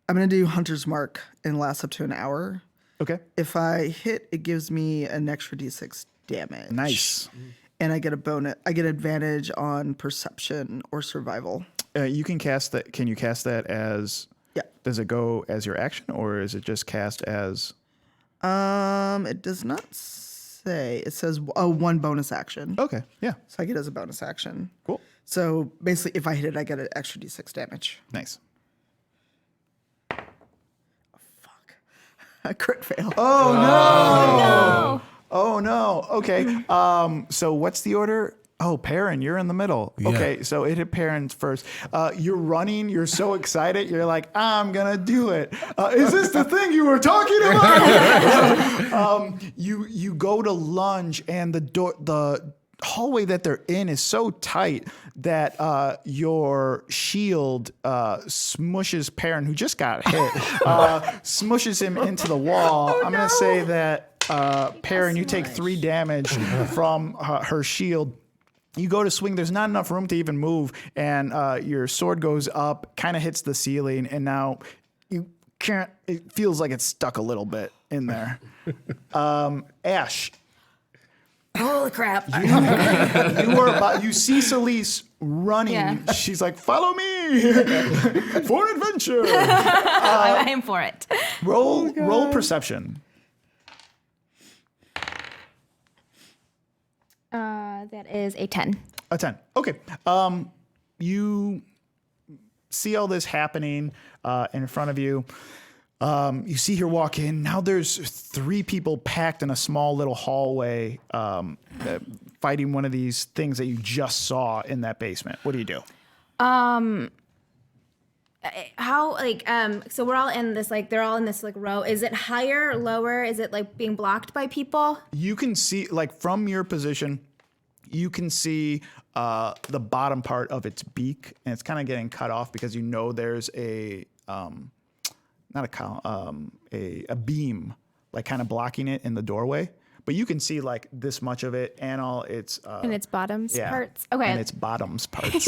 I'm going to do Hunter's Mark and lasts up to an hour. Okay. If I hit, it gives me an extra d6 damage. Nice. And I get a bonus. I get advantage on perception or survival. You can cast that. Can you cast that as? Yeah. Does it go as your action, or is it just cast as? It does not say. It says one bonus action. Okay. Yeah. So I get it as a bonus action. Cool. So basically, if I hit it, I get an extra d6 damage. Nice. A crit fail. Oh no! Oh no. Okay. So what's the order? Oh, Perrin, you're in the middle. Yeah. Okay, so it hit Perrin first. You're running. You're so excited. You're like, I'm gonna do it. Is this the thing you were talking about? You go to lunge, and the hallway that they're in is so tight that your shield smushes Perrin, who just got hit, smushes him into the wall. I'm gonna say that Perrin, you take 3 damage from her shield. You go to swing, there's not enough room to even move, and your sword goes up, kind of hits the ceiling, and now you can't, it feels like it's stuck a little bit in there. Ash, Holy crap. you see Celise running. Yeah. She's like, follow me for an adventure. I am for it. Roll perception. That is a 10. A 10. Okay. You see all this happening in front of you. You see her walk in. Now there's 3 people packed in a small little hallway fighting one of these things that you just saw in that basement. What do you do? How, like, so we're all in this, like, they're all in this, like, row. Is it higher, lower? Is it, like, being blocked by people? You can see, like, from your position, you can see the bottom part of its beak, and it's kind of getting cut off because you know there's a not a column, a beam, like kind of blocking it in the doorway. But you can see like this much of it and all its And its bottoms parts? Okay. and its bottoms parts.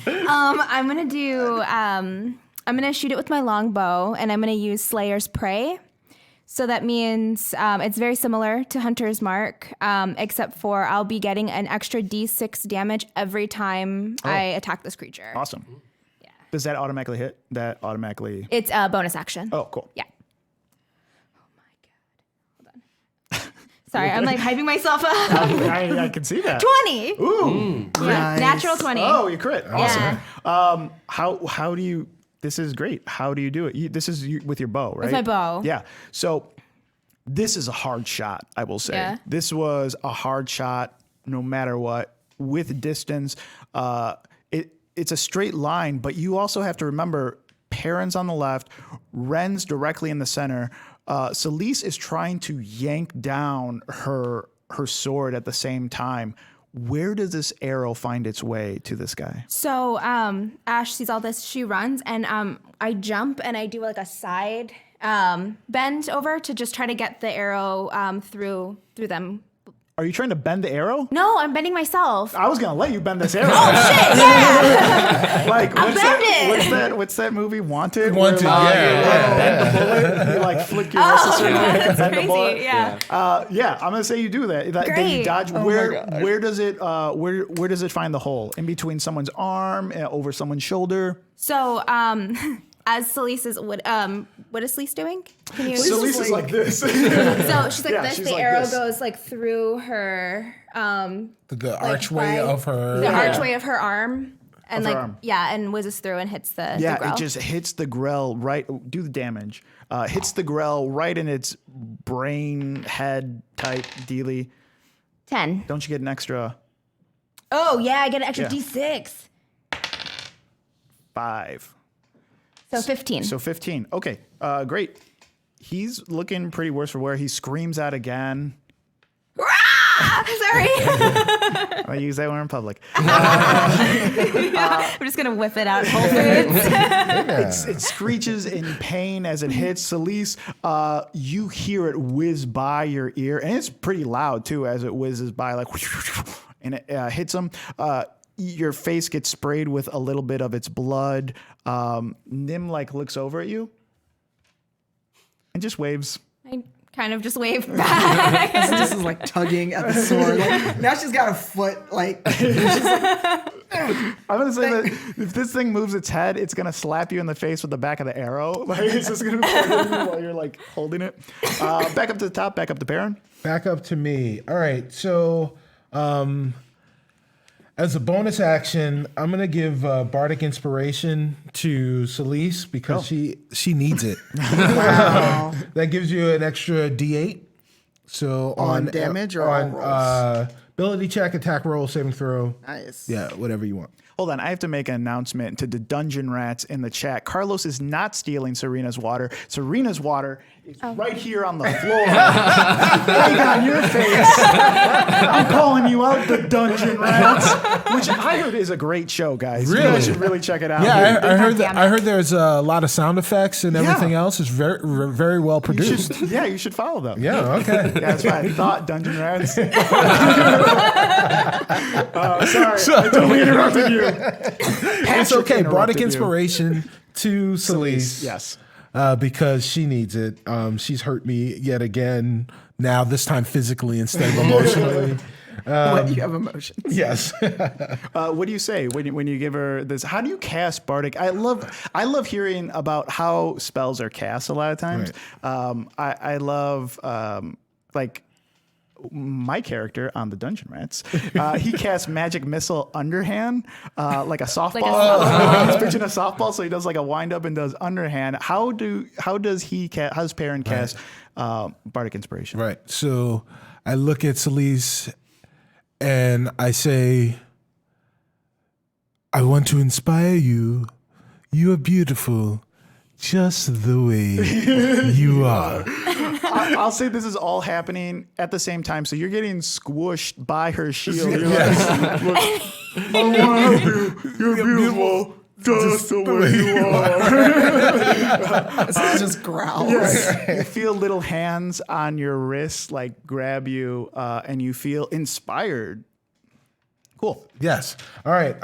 I'm going to do, I'm going to shoot it with my longbow, and I'm going to use Slayer's Prey. So that means it's very similar to Hunter's Mark, except for I'll be getting an extra D6 damage every time I attack this creature. Awesome. Yeah. Does that automatically hit? That automatically. It's a bonus action. Oh, cool. Yeah. Oh my God. Hold on. Sorry, I'm like hyping myself up. I can see that. 20. Ooh. Yeah, Nice. natural 20. Oh, you crit. Awesome. Yeah. How do you? This is great. How do you do it? This is with your bow, right? With my bow. Yeah. So this is a hard shot, I will say. Yeah. This was a hard shot no matter what. With distance, it's a straight line, but you also have to remember Perrin's on the left, Ren's directly in the center. Celise is trying to yank down her sword at the same time. Where does this arrow find its way to this guy? So Ash sees all this. She runs, and I jump, and I do like a side bend over to just try to get the arrow through them. Are you trying to bend the arrow? No, I'm bending myself. I was gonna let you bend this arrow. Oh shit! Yeah. Like I'll bend it. what's that movie? Wanted. Wanted, Where, like, yeah. bend the bullet. You like flick your wrist a certain way and That's bend the bullet. crazy. Yeah. Yeah, I'm gonna say you do that. Then you Great. dodge. Where does it? Where does it find the hole? In between someone's arm, over someone's shoulder. So as Celise is, what is Celise doing? Can you? Celise is like this. So she's like Yeah, this. she's The like arrow this. goes like through her. The archway of her. The archway of her arm. And Of her like arm. and whizzes through and hits the Yeah, Grell. it just hits the Grell right. Do the damage. Hits the Grell right in its brain head type dealy. 10. Don't you get an extra Oh yeah, I get an extra Yeah. D6. 5? So 15. So 15. Okay, great. He's looking pretty worse for wear. He screams out again. Sorry. I use that when in public. I'm just gonna whip it out Whole Foods. It screeches in pain as it hits Celise. You hear it whiz by your ear, and it's pretty loud too as it whizzes by, like, and it hits him. Your face gets sprayed with a little bit of its blood. Nim like looks over at you and just waves. I kind of just wave back. This is like tugging at the sword. Like, now she's got a foot. Like, she's like, I'm gonna say that if this thing moves its head, it's gonna slap you in the face with the back of the arrow. Like, it's just gonna hit you while you're like holding it. Back up to the top. Back up to Perrin. Back up to me. All right. So, as a bonus action, I'm gonna give bardic inspiration to Celise because she needs it. That gives you an extra D8. So On damage or on all rolls? ability check, attack roll, saving throw. Nice. Yeah, whatever you want. Hold on, I have to make an announcement to the dungeon rats in the chat. Carlos is not stealing Serena's water. Serena's water is right here on the floor. Right on your face. I'm calling you out, the dungeon rats, which I heard is a great show, guys. You Really? guys should really check it out. Yeah, I heard damn that. I heard there's a lot of sound effects and everything else. It's very well you produced. should, you should follow them. Yeah. Okay. Yeah, that's what I thought, dungeon rats. Sorry, I totally interrupted you. It's okay. Bardic inspiration to Celise. Yes. Because she needs it. She's hurt me yet again. Now this time physically instead of emotionally. What, you have emotions. Yes. What do you say when you give her this? How do you cast bardic? I love hearing about how spells are cast a lot of times. Right. I love like my character on the Dungeon Rats. He casts magic missile underhand, like a softball. He's pitching a softball, so he does like a wind up and does underhand. How does Perrin cast bardic inspiration? Right. So I look at Celise and I say, I want to inspire you. You are beautiful, just the way you are. I'll say this is all happening at the same time, so you're getting squished by her shield. You're like, look, I want to help you. You're beautiful, just the way you are. So it just growls. Yes. You feel little hands on your wrists, like grab you, and you feel inspired. Cool. Yes. All right.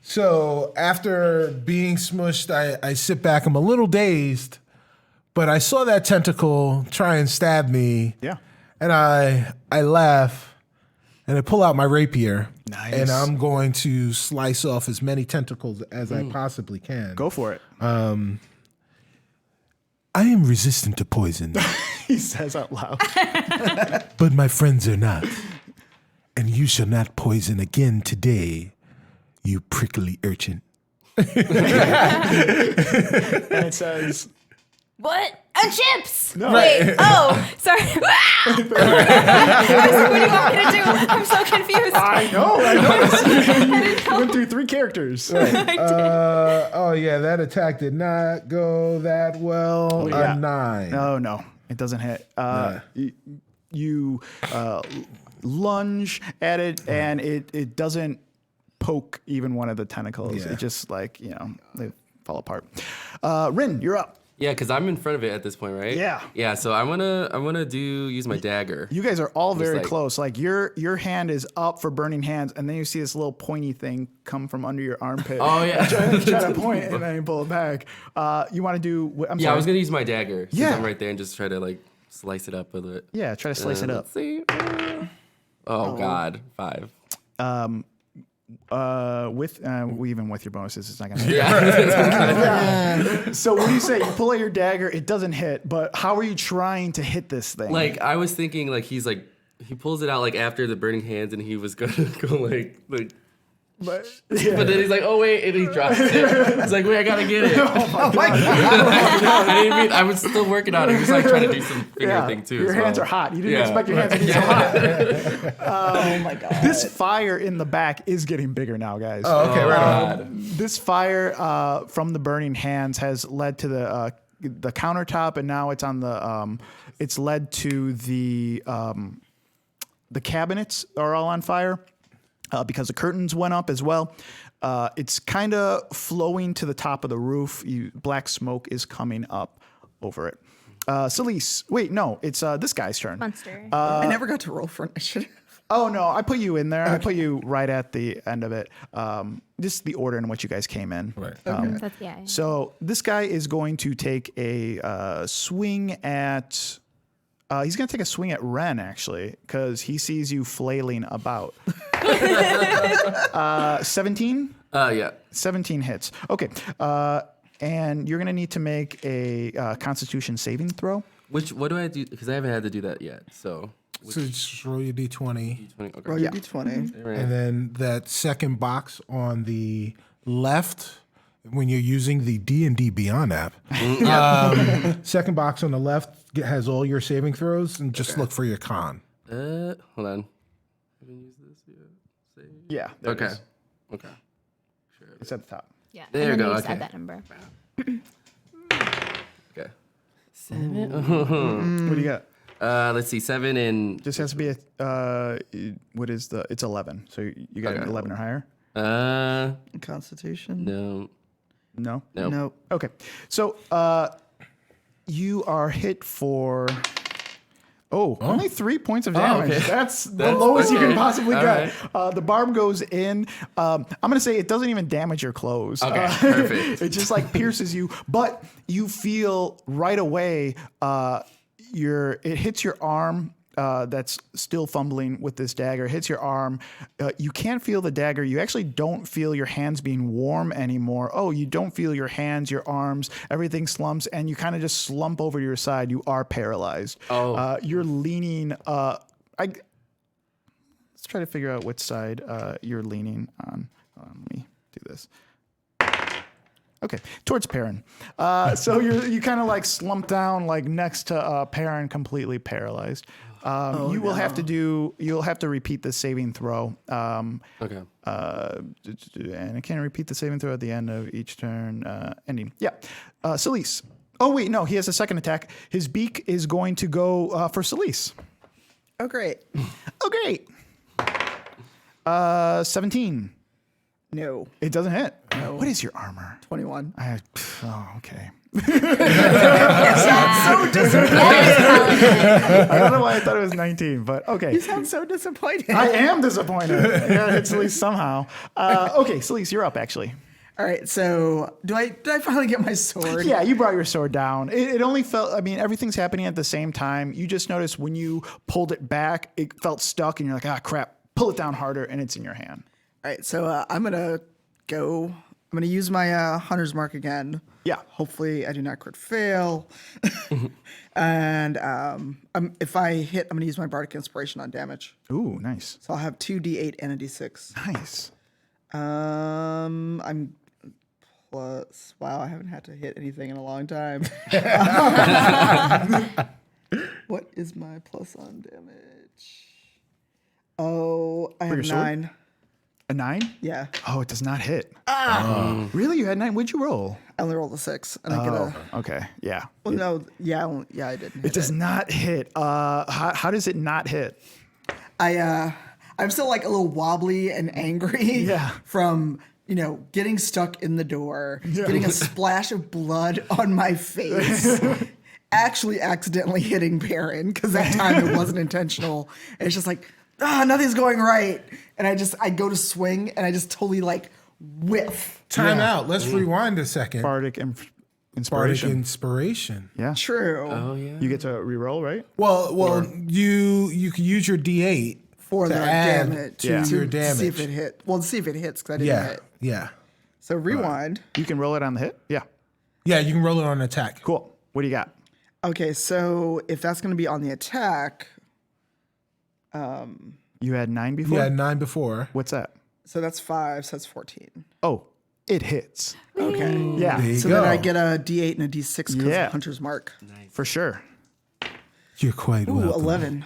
So after being smushed, I sit back. I'm a little dazed, but I saw that tentacle try and stab me. Yeah. And I laugh and I pull out my rapier. Nice. And I'm going to slice off as many tentacles as I possibly can. Go for it. I am resistant to poison, He says out loud. but my friends are not. And you shall not poison again today, you prickly urchin. And it says, What? Chips! No. Wait, oh, sorry. I was like, what do you want me to do? I'm so confused. I know. You went through 3 characters. Oh yeah, that attack did not go that well. Yeah. A 9. No, it doesn't hit. You lunge at it, and it doesn't poke even one of the tentacles. Yeah. It just they fall apart. Rin, you're up. Yeah, because I'm in front of it at this point, right? Yeah. Yeah, so I wanna use my dagger. You guys are all very like- close. Like your hand is up for burning hands, and then you see this little pointy thing come from under your armpit. Oh yeah. Try to point, and then you pull it back. You want to do? I'm Yeah, sorry. I was gonna use my dagger since Yeah. I'm right there and just try to like slice it up with it. Yeah, try to slice it up. Let's see. Oh God, 5. Even with your bonuses, it's not gonna. Yeah. So what do you say? You pull out your dagger, it doesn't hit, but how are you trying to hit this thing? Like I was thinking, like he pulls it out like after the burning hands, and he was gonna go like. but But then he's like, oh wait, and he drops it. He's like, wait, I gotta get it. I was still working on it. He was like trying to do some finger thing too. Your as hands well. are hot. You didn't Yeah. expect your hands to be so hot. Oh my god. This fire in the back is getting bigger now, guys. Oh, okay, right on. This fire from the burning hands has led to the countertop, and now it's on the. It's led to the cabinets are all on fire. Because the curtains went up as well. It's kind of flowing to the top of the roof. Black smoke is coming up over it. Celise, wait, no, it's this guy's turn. Monster. I never got to roll for initiative. Oh, no, I put you in there. I put you right at the end of it. Just the order in which you guys came in. Right. That's, yeah. So this guy is going to take a swing at... he's going to take a swing at Ren, actually, because he sees you flailing about. 17? Yeah. 17 hits. Okay. And you're going to need to make a Constitution saving throw. What do I do? Because I haven't had to do that yet. So. So just roll your d20. Okay. Roll your d20. And then that second box on the left when you're using the D&D Beyond app. Second box on the left has all your saving throws, and just look for your con. Hold on. Haven't used this yet. Save. Yeah. There Okay. It is. Okay. It's at the top. Yeah. There and you then go, just okay. add that number. Okay. 7. What do you got? Let's see. 7 and Just has to be a, what is the, it's 11. So you got an Okay. 11 or higher? Constitution. no. No? Nope. Nope. Okay. So you are hit for only 3 points of damage. okay. That's the That's lowest you can okay. possibly All get. right. The barb goes in. I'm gonna say it doesn't even damage your clothes. Okay, perfect. It just like pierces you, but you feel right away it hits your arm. That's still fumbling with this dagger, hits your arm. You can't feel the dagger. You actually don't feel your hands being warm anymore. Oh, you don't feel your hands, your arms, everything slumps, and you kind of just slump over to your side. You are paralyzed. Oh. You're leaning. Let's try to figure out which side you're leaning on. Hold on, let me do this. Okay, towards Perrin. So you kind of like slump down like next to Perrin, completely paralyzed. You'll have to repeat the saving throw. Okay. And I can repeat the saving throw at the end of each turn ending. Yeah. Celise. Oh wait, no, he has a second attack. His beak is going to go for Celise. Oh, great. Oh great. 17. No. It doesn't hit. No. What is your armor? 21. Okay. So disappointed. I don't know why I thought it was 19, but okay. You sound so disappointed. I am disappointed. Yeah, it's Celise somehow. Okay, Celise, you're up actually. All right, so did I finally get my sword? Yeah, you brought your sword down. It only felt, I mean, everything's happening at the same time. You just noticed when you pulled it back, it felt stuck and you're like, crap, pull it down harder and it's in your hand. All right, so I'm going to use my Hunter's Mark again. Yeah. Hopefully I do not crit fail. And if I hit, I'm going to use my Bardic Inspiration on damage. Ooh, nice. So I'll have 2d8 and a d6. Nice. I'm plus, wow, I haven't had to hit anything in a long time. What is my plus on damage? Oh, I have your sword? 9. A 9? Yeah, Oh, it does not hit. Really? You had 9? What'd you roll? I only rolled a 6. And I get a, Okay. Yeah. well, no, yeah, I didn't hit It does not hit. How does it not hit? I'm still like a little wobbly and angry Yeah. from, getting stuck in the door, getting a splash of blood on my face, actually accidentally hitting Perrin because that time it wasn't intentional. And it's just like, nothing's going right. And I go to swing and I just totally like whiff. Time out. Let's rewind a second. Bardic Bardic inspiration. inspiration. Yeah. True. Oh yeah. You get to re-roll, right? Well, you can use your D8 For to the add damage. to Yeah. your See damage. if it hit. Well, see if it hits because I didn't Yeah, hit. yeah, So rewind. You can roll it on the hit? Yeah. yeah. You can roll it on attack. Cool. What do you got? Okay, so if that's going to be on the attack, You had 9 before? You had 9 before. What's that? so that's 5, so that's 14. Oh, it hits. Okay. Yeah. There you So go. then I get a D8 and a D6 because Yeah. of Hunter's Mark. For sure. You're quite Ooh, welcome. 11.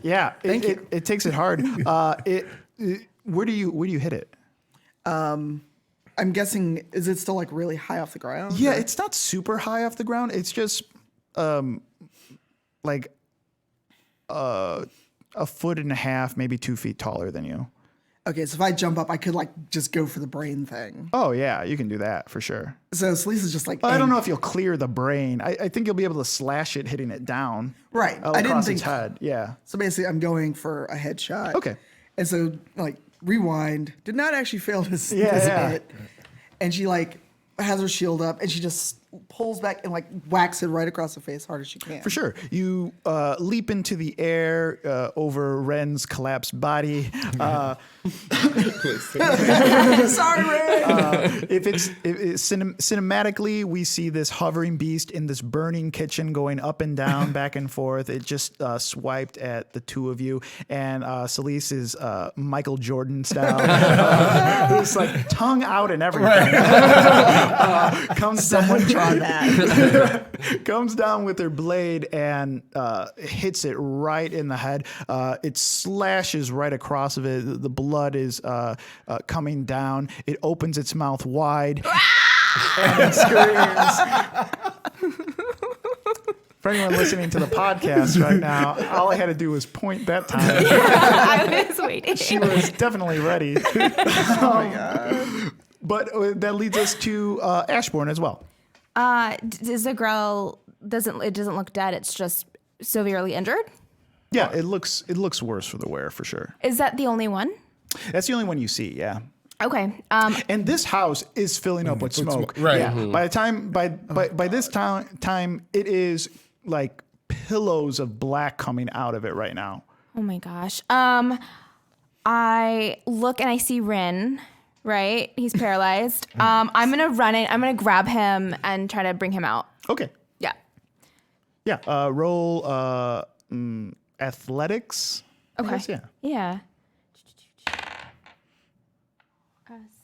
Yeah. It takes it hard. Where do you hit it? I'm guessing, is it still like really high off the ground? Yeah, it's not super high off the ground. It's just like a foot and a half, maybe 2 feet taller than you. Okay, so if I jump up, I could like just go for the brain thing. Oh yeah, you can do that for sure. So Celise is just like, I don't know if you'll clear the brain. I think you'll be able to slash it, hitting it down. Right. I didn't Across think. its head. Yeah. So basically, I'm going for a headshot. Okay. And so, like, rewind, did not actually fail this Yeah. hit. And she, like, has her shield up and she just pulls back and like whacks it right across the face hard as she can. For sure. You leap into the air over Ren's collapsed body. Sorry, Ren. Cinematically, we see this hovering beast in this burning kitchen going up and down, back and forth. It just swiped at the two of you, and Celise is Michael Jordan style, it's like tongue out and everything. Someone draw that. Comes down with her blade and hits it right in the head. It slashes right across of it. The blood is coming down. It opens its mouth wide and it screams. For anyone listening to the podcast right now, all I had to do was point that time. I was waiting. She was definitely ready. Oh my god. But that leads us to Ashbourne as well. Is the Grell doesn't look dead? It's just severely injured. Yeah, it looks worse for the wear for sure. Is that the only one? That's the only one you see. Yeah. Okay. And this house is filling up with smoke. Right. Yeah. By the time by this time it is like pillows of black coming out of it right now. Oh my gosh. I look and I see Rin. Right, he's paralyzed. I'm gonna run in. I'm gonna grab him and try to bring him out. Okay. Yeah. Yeah. Roll athletics. I Okay. guess, yeah. Yeah.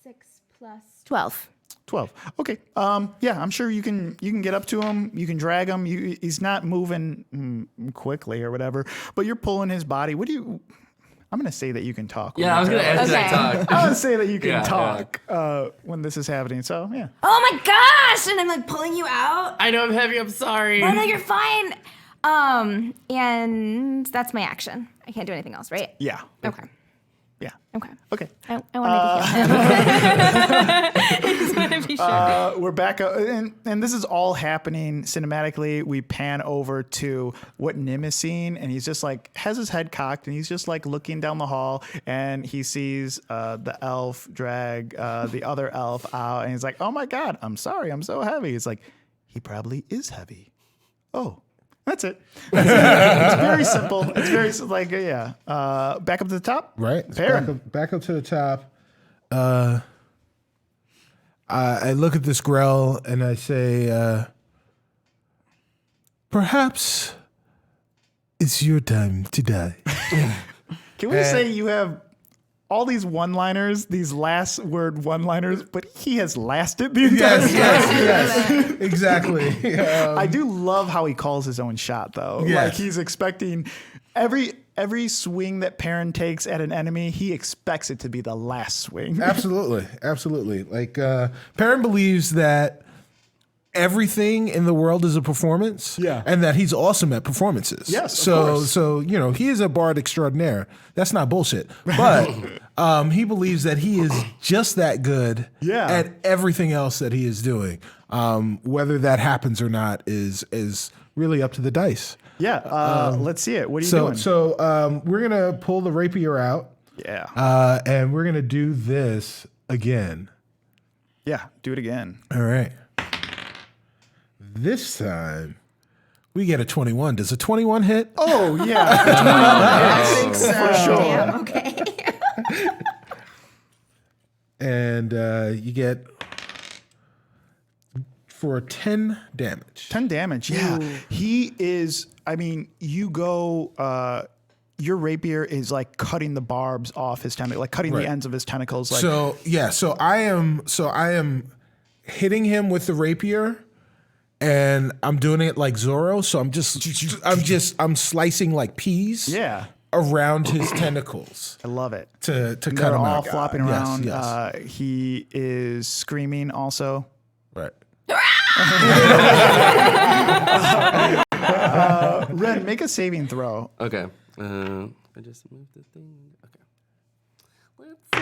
6 plus 12. 12. Okay. Yeah, I'm sure you can get up to him. You can drag him. He's not moving quickly or whatever, but you're pulling his body. I'm going to say that you can talk. Yeah, I was going to ask Okay. that talk. I'm going to say that you can Yeah, talk when this is happening. So, yeah. Oh my gosh! And I'm like pulling you out. I know I'm heavy. I'm sorry. No, you're fine. And that's my action. I can't do anything else, right? Yeah. Okay. Yeah. Okay. Okay. I want to heal him. I just want to be sure. We're back up, and this is all happening cinematically. We pan over to what Nim is seeing, and he's just like has his head cocked, and he's just like looking down the hall, and he sees the elf drag the other elf out, and he's like, "Oh my god, I'm sorry, I'm so heavy." He's like, "He probably is heavy." Oh. That's it. It's very simple. It's very like yeah. Back up to the top. Right. Perrin. Back up to the top. I look at this Grell and I say, perhaps it's your time to die. Can we say you have all these one-liners, these last word one-liners, but he has lasted the entire time? Yes. Exactly. I do love how he calls his own shot, though. Yes. Like he's expecting every swing that Perrin takes at an enemy, he expects it to be the last swing. Absolutely. Like Perrin believes that everything in the world is a performance. Yeah. And that he's awesome at performances. Yes, of course. So he is a bard extraordinaire. That's not bullshit. But he believes that he is just that good at everything else that he is doing. Whether that happens or not is really up to the dice. Yeah. Let's see it. What are you doing? So we're gonna pull the rapier out. Yeah. And we're gonna do this again. Yeah. Do it again. All right. This time, we get a 21. Does a 21 hit? Oh, yeah. I think so. For sure. Damn, okay. And you get for 10 damage. 10 damage. Yeah. Ooh. He is, I mean, you go, your rapier is like cutting the barbs off his tentacle, like cutting Right. the ends of his tentacles. Like, So I am hitting him with the rapier. And I'm doing it like Zorro, so I'm slicing like peas around his tentacles. I love it. To cut They're him all out. flopping around. Yes. He is screaming also. Right. Ren, make a saving throw. Okay. I just moved the thing. Okay. Let's see.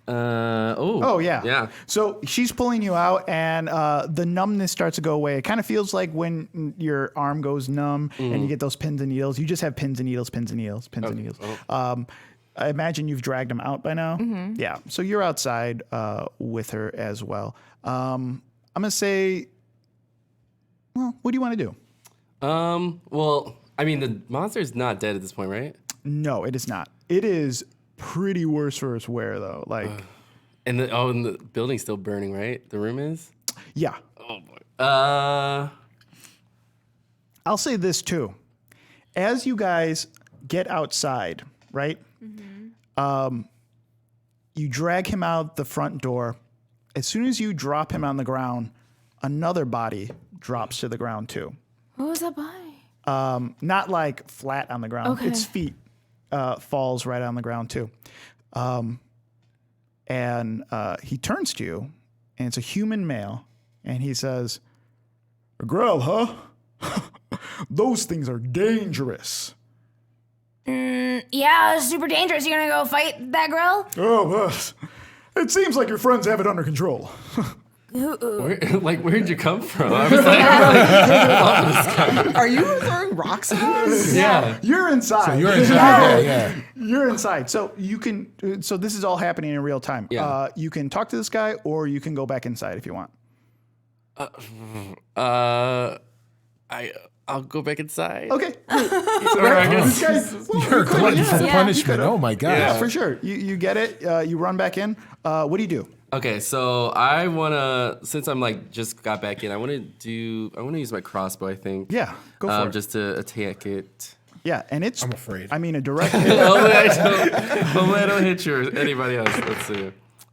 Oh yeah. Yeah. So she's pulling you out, and the numbness starts to go away. It kind of feels like when your arm goes numb and you get those pins and needles. You just have pins and needles, pins and needles, pins and needles. Oh. I imagine you've dragged them out by now. Yeah. So you're outside with her as well. I'm gonna say Well, what do you want to do? Well, I mean, the monster's not dead at this point, right? No, it is not. It is pretty worse for its wear, though. Like, And the building's still burning, right? The room is? yeah. Oh, boy. I'll say this, too. As you guys get outside, right? You drag him out the front door. As soon as you drop him on the ground, another body drops to the ground, too. What was that by? Not like flat on the ground. Okay. Its feet falls right on the ground too. And he turns to you, and it's a human male, and he says, "Grell, huh? Those things are dangerous." Yeah, it's super dangerous. You gonna go fight that Grell? Oh, well, it seems like your friends have it under control. Where'd you come from? I was like, Are you throwing rocks at us? yeah. You're inside. So you're inside. Yeah. You're inside. So you can. So this is all happening in real time. Yeah. You can talk to this guy, or you can go back inside if you want. I'll go back inside. Okay. I guess. This guy, You're a glutton for Yeah. punishment. Oh my gosh. Yeah, for sure. You get it. You run back in. What do you do? Okay, so I wanna, since I'm like just got back in, I wanna use my crossbow. I think. Yeah, go for it. Just to attack it. Yeah, and it's. I'm afraid. I mean, a direct hit. Hopefully I don't hit you or anybody else. Let's see.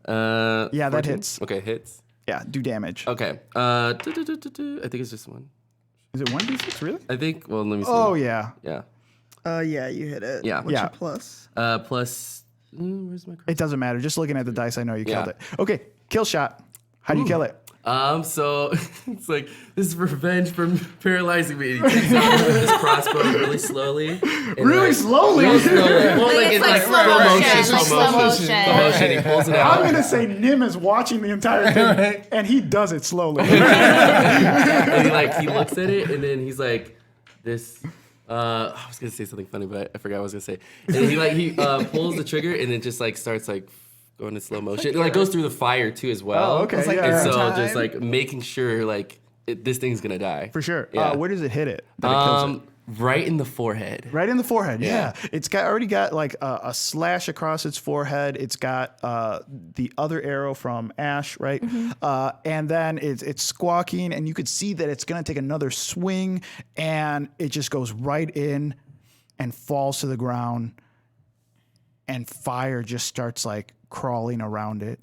Yeah, that 14? hits. Okay, hits. Yeah, do damage. Okay. I think it's just one. Is it 1d6 really? I think. Well, let me see. Oh yeah. Yeah. Yeah, you hit it. Yeah. What's Yeah. your plus? Plus. Where's my? It doesn't matter. Just looking at the dice, I know you killed Yeah. it. Okay, kill shot. How do you kill it? So it's like this is revenge for paralyzing me. He takes out this crossbow really slowly. And Really slowly. Real slowly. Well, like It's it's like slow motion. Like slow motion. Slow motion. He pulls it out. I'm gonna say Nim is watching the entire thing, and he does it slowly. And he looks at it, and then he's like, "This." I was gonna say something funny, but I forgot what I was gonna say. And he pulls the trigger, and it just like starts like going in slow motion. It like goes through the fire too as well. Oh, okay, It's like yeah, And yeah. so Time. just like making sure like this thing's gonna die For sure. Yeah. Where does it hit it? That it kills it? Right in the forehead. Right in the forehead. Yeah, Yeah. it's already got like a slash across its forehead. It's got the other arrow from Ash, right? And then it's squawking, and you could see that it's gonna take another swing, and it just goes right in and falls to the ground, and fire just starts like crawling around it.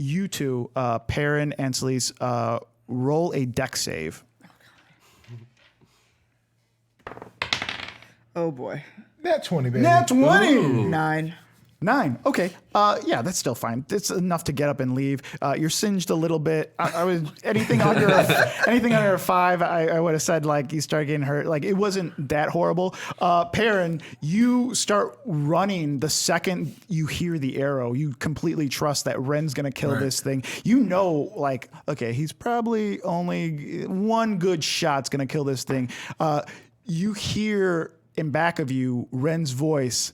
You two, Perrin and Celise, roll a dex save. Oh boy. Nat 20, baby. Nat 20! 9. 9. Okay. Yeah, that's still fine. It's enough to get up and leave. You're singed a little bit. I was anything under a 5. I would have said like you start getting hurt. Like it wasn't that horrible. Perrin, you start running the second you hear the arrow. You completely trust that Ren's gonna kill this thing. You know, like okay, he's probably only one good shot's gonna kill this thing. You hear in back of you Ren's voice.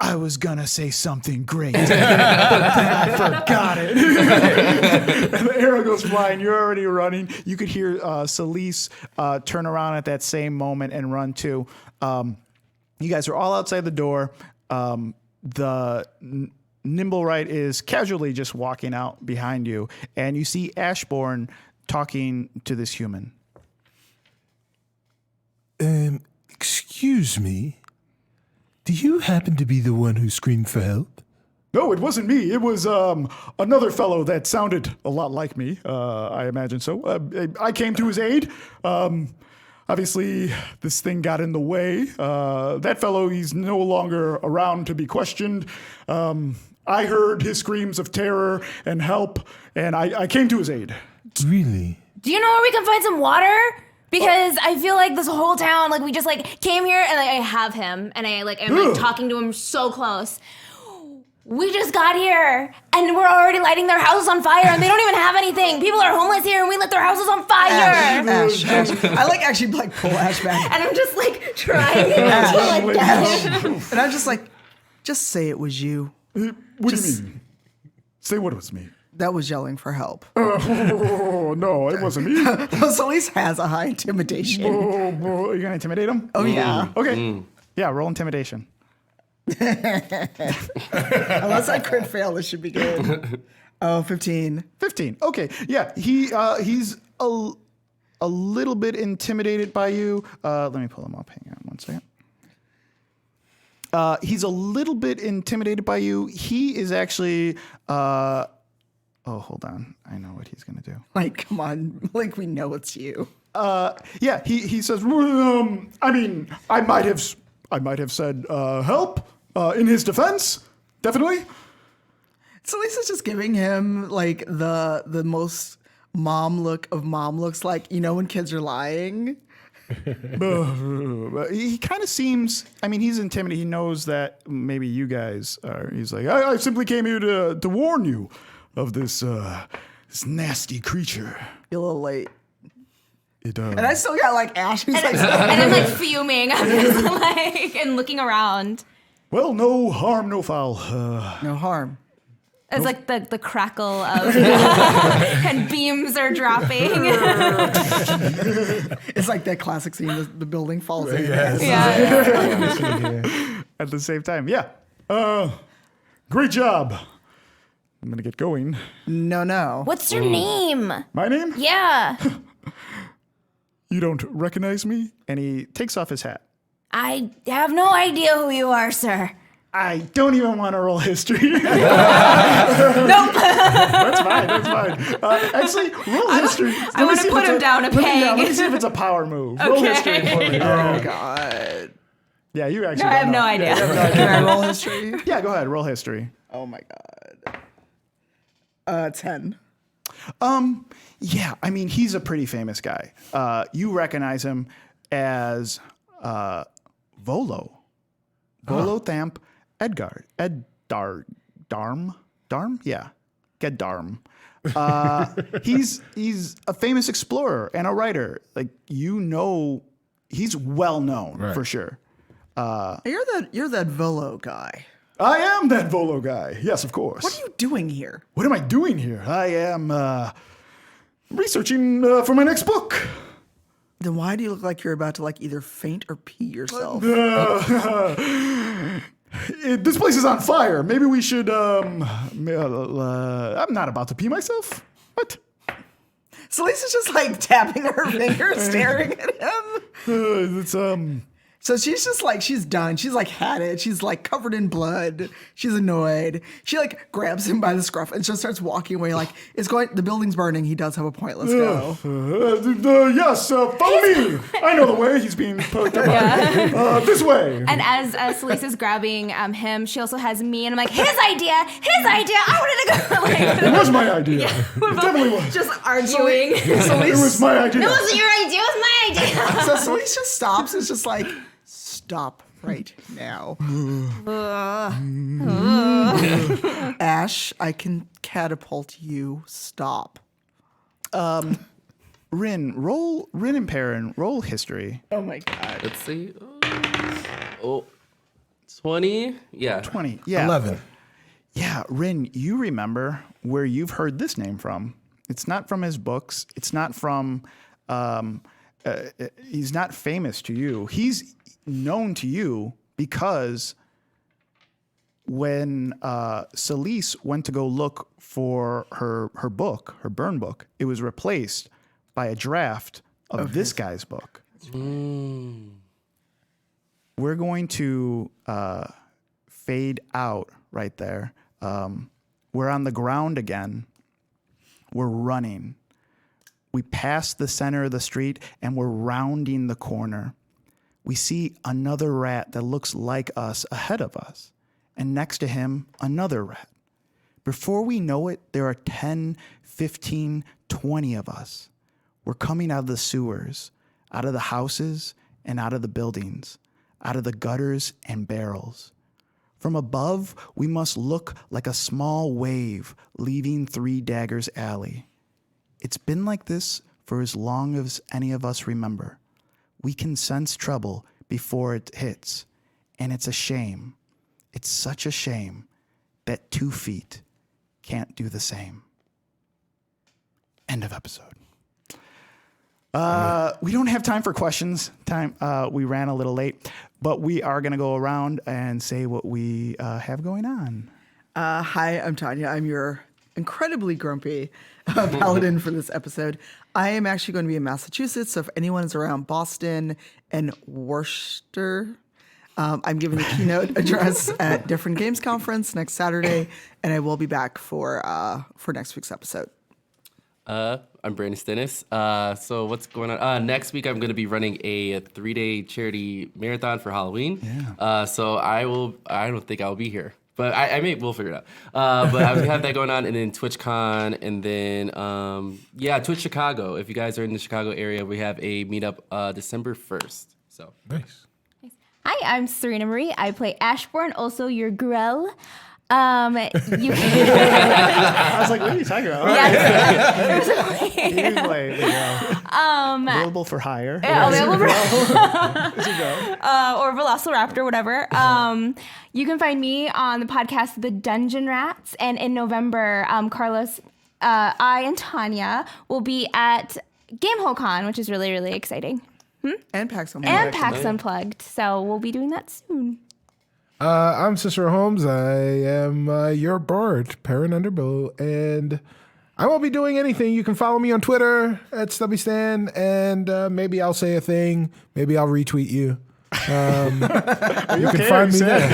I was gonna say something great, but then I forgot it. And the arrow goes flying. You're already running. You could hear Celise turn around at that same moment and run too. You guys are all outside the door. Nimblewright is casually just walking out behind you, and you see Ashbourne talking to this human. Excuse me. Do you happen to be the one who screamed for help? No, it wasn't me. It was another fellow that sounded a lot like me. I imagine so. I came to his aid. Obviously, this thing got in the way. That fellow, he's no longer around to be questioned. I heard his screams of terror and help, and I came to his aid. Really? Do you know where we can find some water? Because I feel like this whole town, like we just like came here and like I have him and I'm like talking to him so close. We just got here and we're already lighting their houses on fire and they don't even have anything. People are homeless here and we lit their houses on fire. Ash. I like actually like pull Ash back. And I'm just like trying to like get him. And I'm just like, just say it was you. What do you mean? Say what it was me. That was yelling for help. Oh, no, it wasn't me. Celeste has a high intimidation. Oh, are you going to intimidate him? Oh, yeah. Okay. Yeah, roll intimidation. Unless I crit fail, this should be good. Oh, 15. 15. Okay. Yeah, he's a little bit intimidated by you. Let me pull him up. Hang on one second. He's a little bit intimidated by you. He is actually oh, hold on. I know what he's going to do. Like, come on. Like, we know it's you. Yeah, he says, I mean, I might have said help in his defense. Definitely. So Lisa's just giving him, like, the most mom look of mom looks, like, you know when kids are lying? He kind of seems, I mean, he's intimidated. He knows that maybe you guys are, he's like, I simply came here to warn you of this nasty creature. You're a little late. And I still got, like, Ash who's like, And I'm like fuming. I'm just like, and looking around. well, no harm, no foul. no harm. It's like the crackle of and beams are dropping. It's like that classic scene, the building falls in. Yes. Yeah. At the same time, yeah. Great job. I'm gonna get going. No. What's your name? My name? Yeah. You don't recognize me? And he takes off his hat. I have no idea who you are, sir. I don't even want to roll history. Nope. That's fine. Actually, roll history. I want to put him down a peg. Let me see if it's a power move. Roll history for me. Oh, God. Yeah, you actually. No, I have don't no know. idea. Can I roll history? Yeah, go ahead. Roll history. Oh, my God. 10. Yeah, I mean, he's a pretty famous guy. You recognize him as Volo. Volo Thamp Edgard. Darm? Yeah. Geddarm. He's a famous explorer and a writer. Like, you know, he's well known for sure. You're that Volo guy. I am that Volo guy. Yes, of course. What are you doing here? What am I doing here? I am researching for my next book. Then why do you look like you're about to, like, either faint or pee yourself? This place is on fire. Maybe we should. I'm not about to pee myself. What? So Lisa's just, like, tapping her fingers, staring at him. It's So she's just like, she's done. She's like had it. She's like covered in blood. She's annoyed. She like grabs him by the scruff and just starts walking away. Like, the building's burning. He does have a point. Let's go. Yes, follow me. I know the way. He's being poked up. This way. And as Celeste is grabbing him, she also has me, and I'm like, his idea. I wanted to go. Like, It was my idea. we're It both definitely was. just arguing. It was my idea. It wasn't your idea. It was my idea. So Celeste just stops. It's just like, stop right now. Ash, I can catapult you. Stop. Rin and Perrin, roll history. Oh my God. Let's see. 20? Yeah. 20. Yeah. 11. Yeah, Rin, you remember where you've heard this name from. It's not from his books. It's not from, he's not famous to you. He's known to you because when Celise went to go look for her book, her burn book, it was replaced by a draft of this guy's book. We're going to fade out right there. We're on the ground again. We're running. We pass the center of the street and we're rounding the corner. We see another rat that looks like us ahead of us. And next to him, another rat. Before we know it, there are 10, 15, 20 of us. We're coming out of the sewers, out of the houses and out of the buildings, out of the gutters and barrels. From above, we must look like a small wave leaving Three Daggers Alley. It's been like this for as long as any of us remember. We can sense trouble before it hits, and it's a shame. It's such a shame that 2 feet can't do the same. End of episode. We don't have time for questions. We ran a little late, but we are going to go around and say what we have going on. Hi, I'm Tanya. I'm your incredibly grumpy paladin for this episode. I am actually going to be in Massachusetts, so if anyone is around Boston and Worcester, I'm giving the keynote address at Different Games Conference next Saturday, and I will be back for next week's episode. I'm Brandon Stennis. So what's going on? Next week, I'm going to be running a 3-day charity marathon for Halloween. Yeah. So I don't think I'll be here, but we'll figure it out. But I have that going on, and then TwitchCon, and then, Twitch Chicago. If you guys are in the Chicago area, we have a meetup December 1st. So Nice. Hi, I'm Serena Marie. I play Ashbourne, also your Grell. You I was like, what are you talking about? Available for hire. Available or Velociraptor, whatever. You can find me on the podcast The Dungeon Rats, and in November, Carlos, I, and Tanya will be at GameholeCon, which is really, really exciting. And PAX Unplugged. And PAX Unplugged, so we'll be doing that soon. I'm Cicero Holmes. I am your bard, Perrin Underbow, and I won't be doing anything. You can follow me on Twitter at StubbyStan, and maybe I'll say a thing. Maybe I'll retweet you. You can find me there.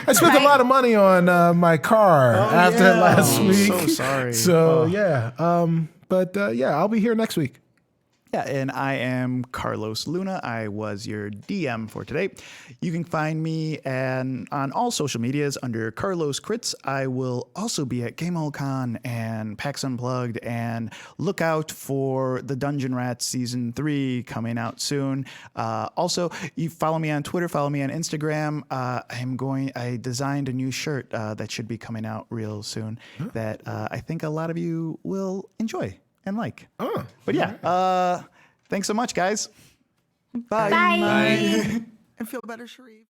I spent a lot of money on my car after last week. So sorry. So I'll be here next week. Yeah, and I am Carlos Luna. I was your DM for today. You can find me on all social medias under Carlos Crits. I will also be at GameholeCon and PAX Unplugged, and look out for the Dungeon Rats Season 3 coming out soon. Also, you follow me on Twitter, follow me on Instagram. I designed a new shirt that should be coming out real soon that I think a lot of you will enjoy and like. But yeah, thanks so much, guys. Bye. Bye. And feel better, Sharif.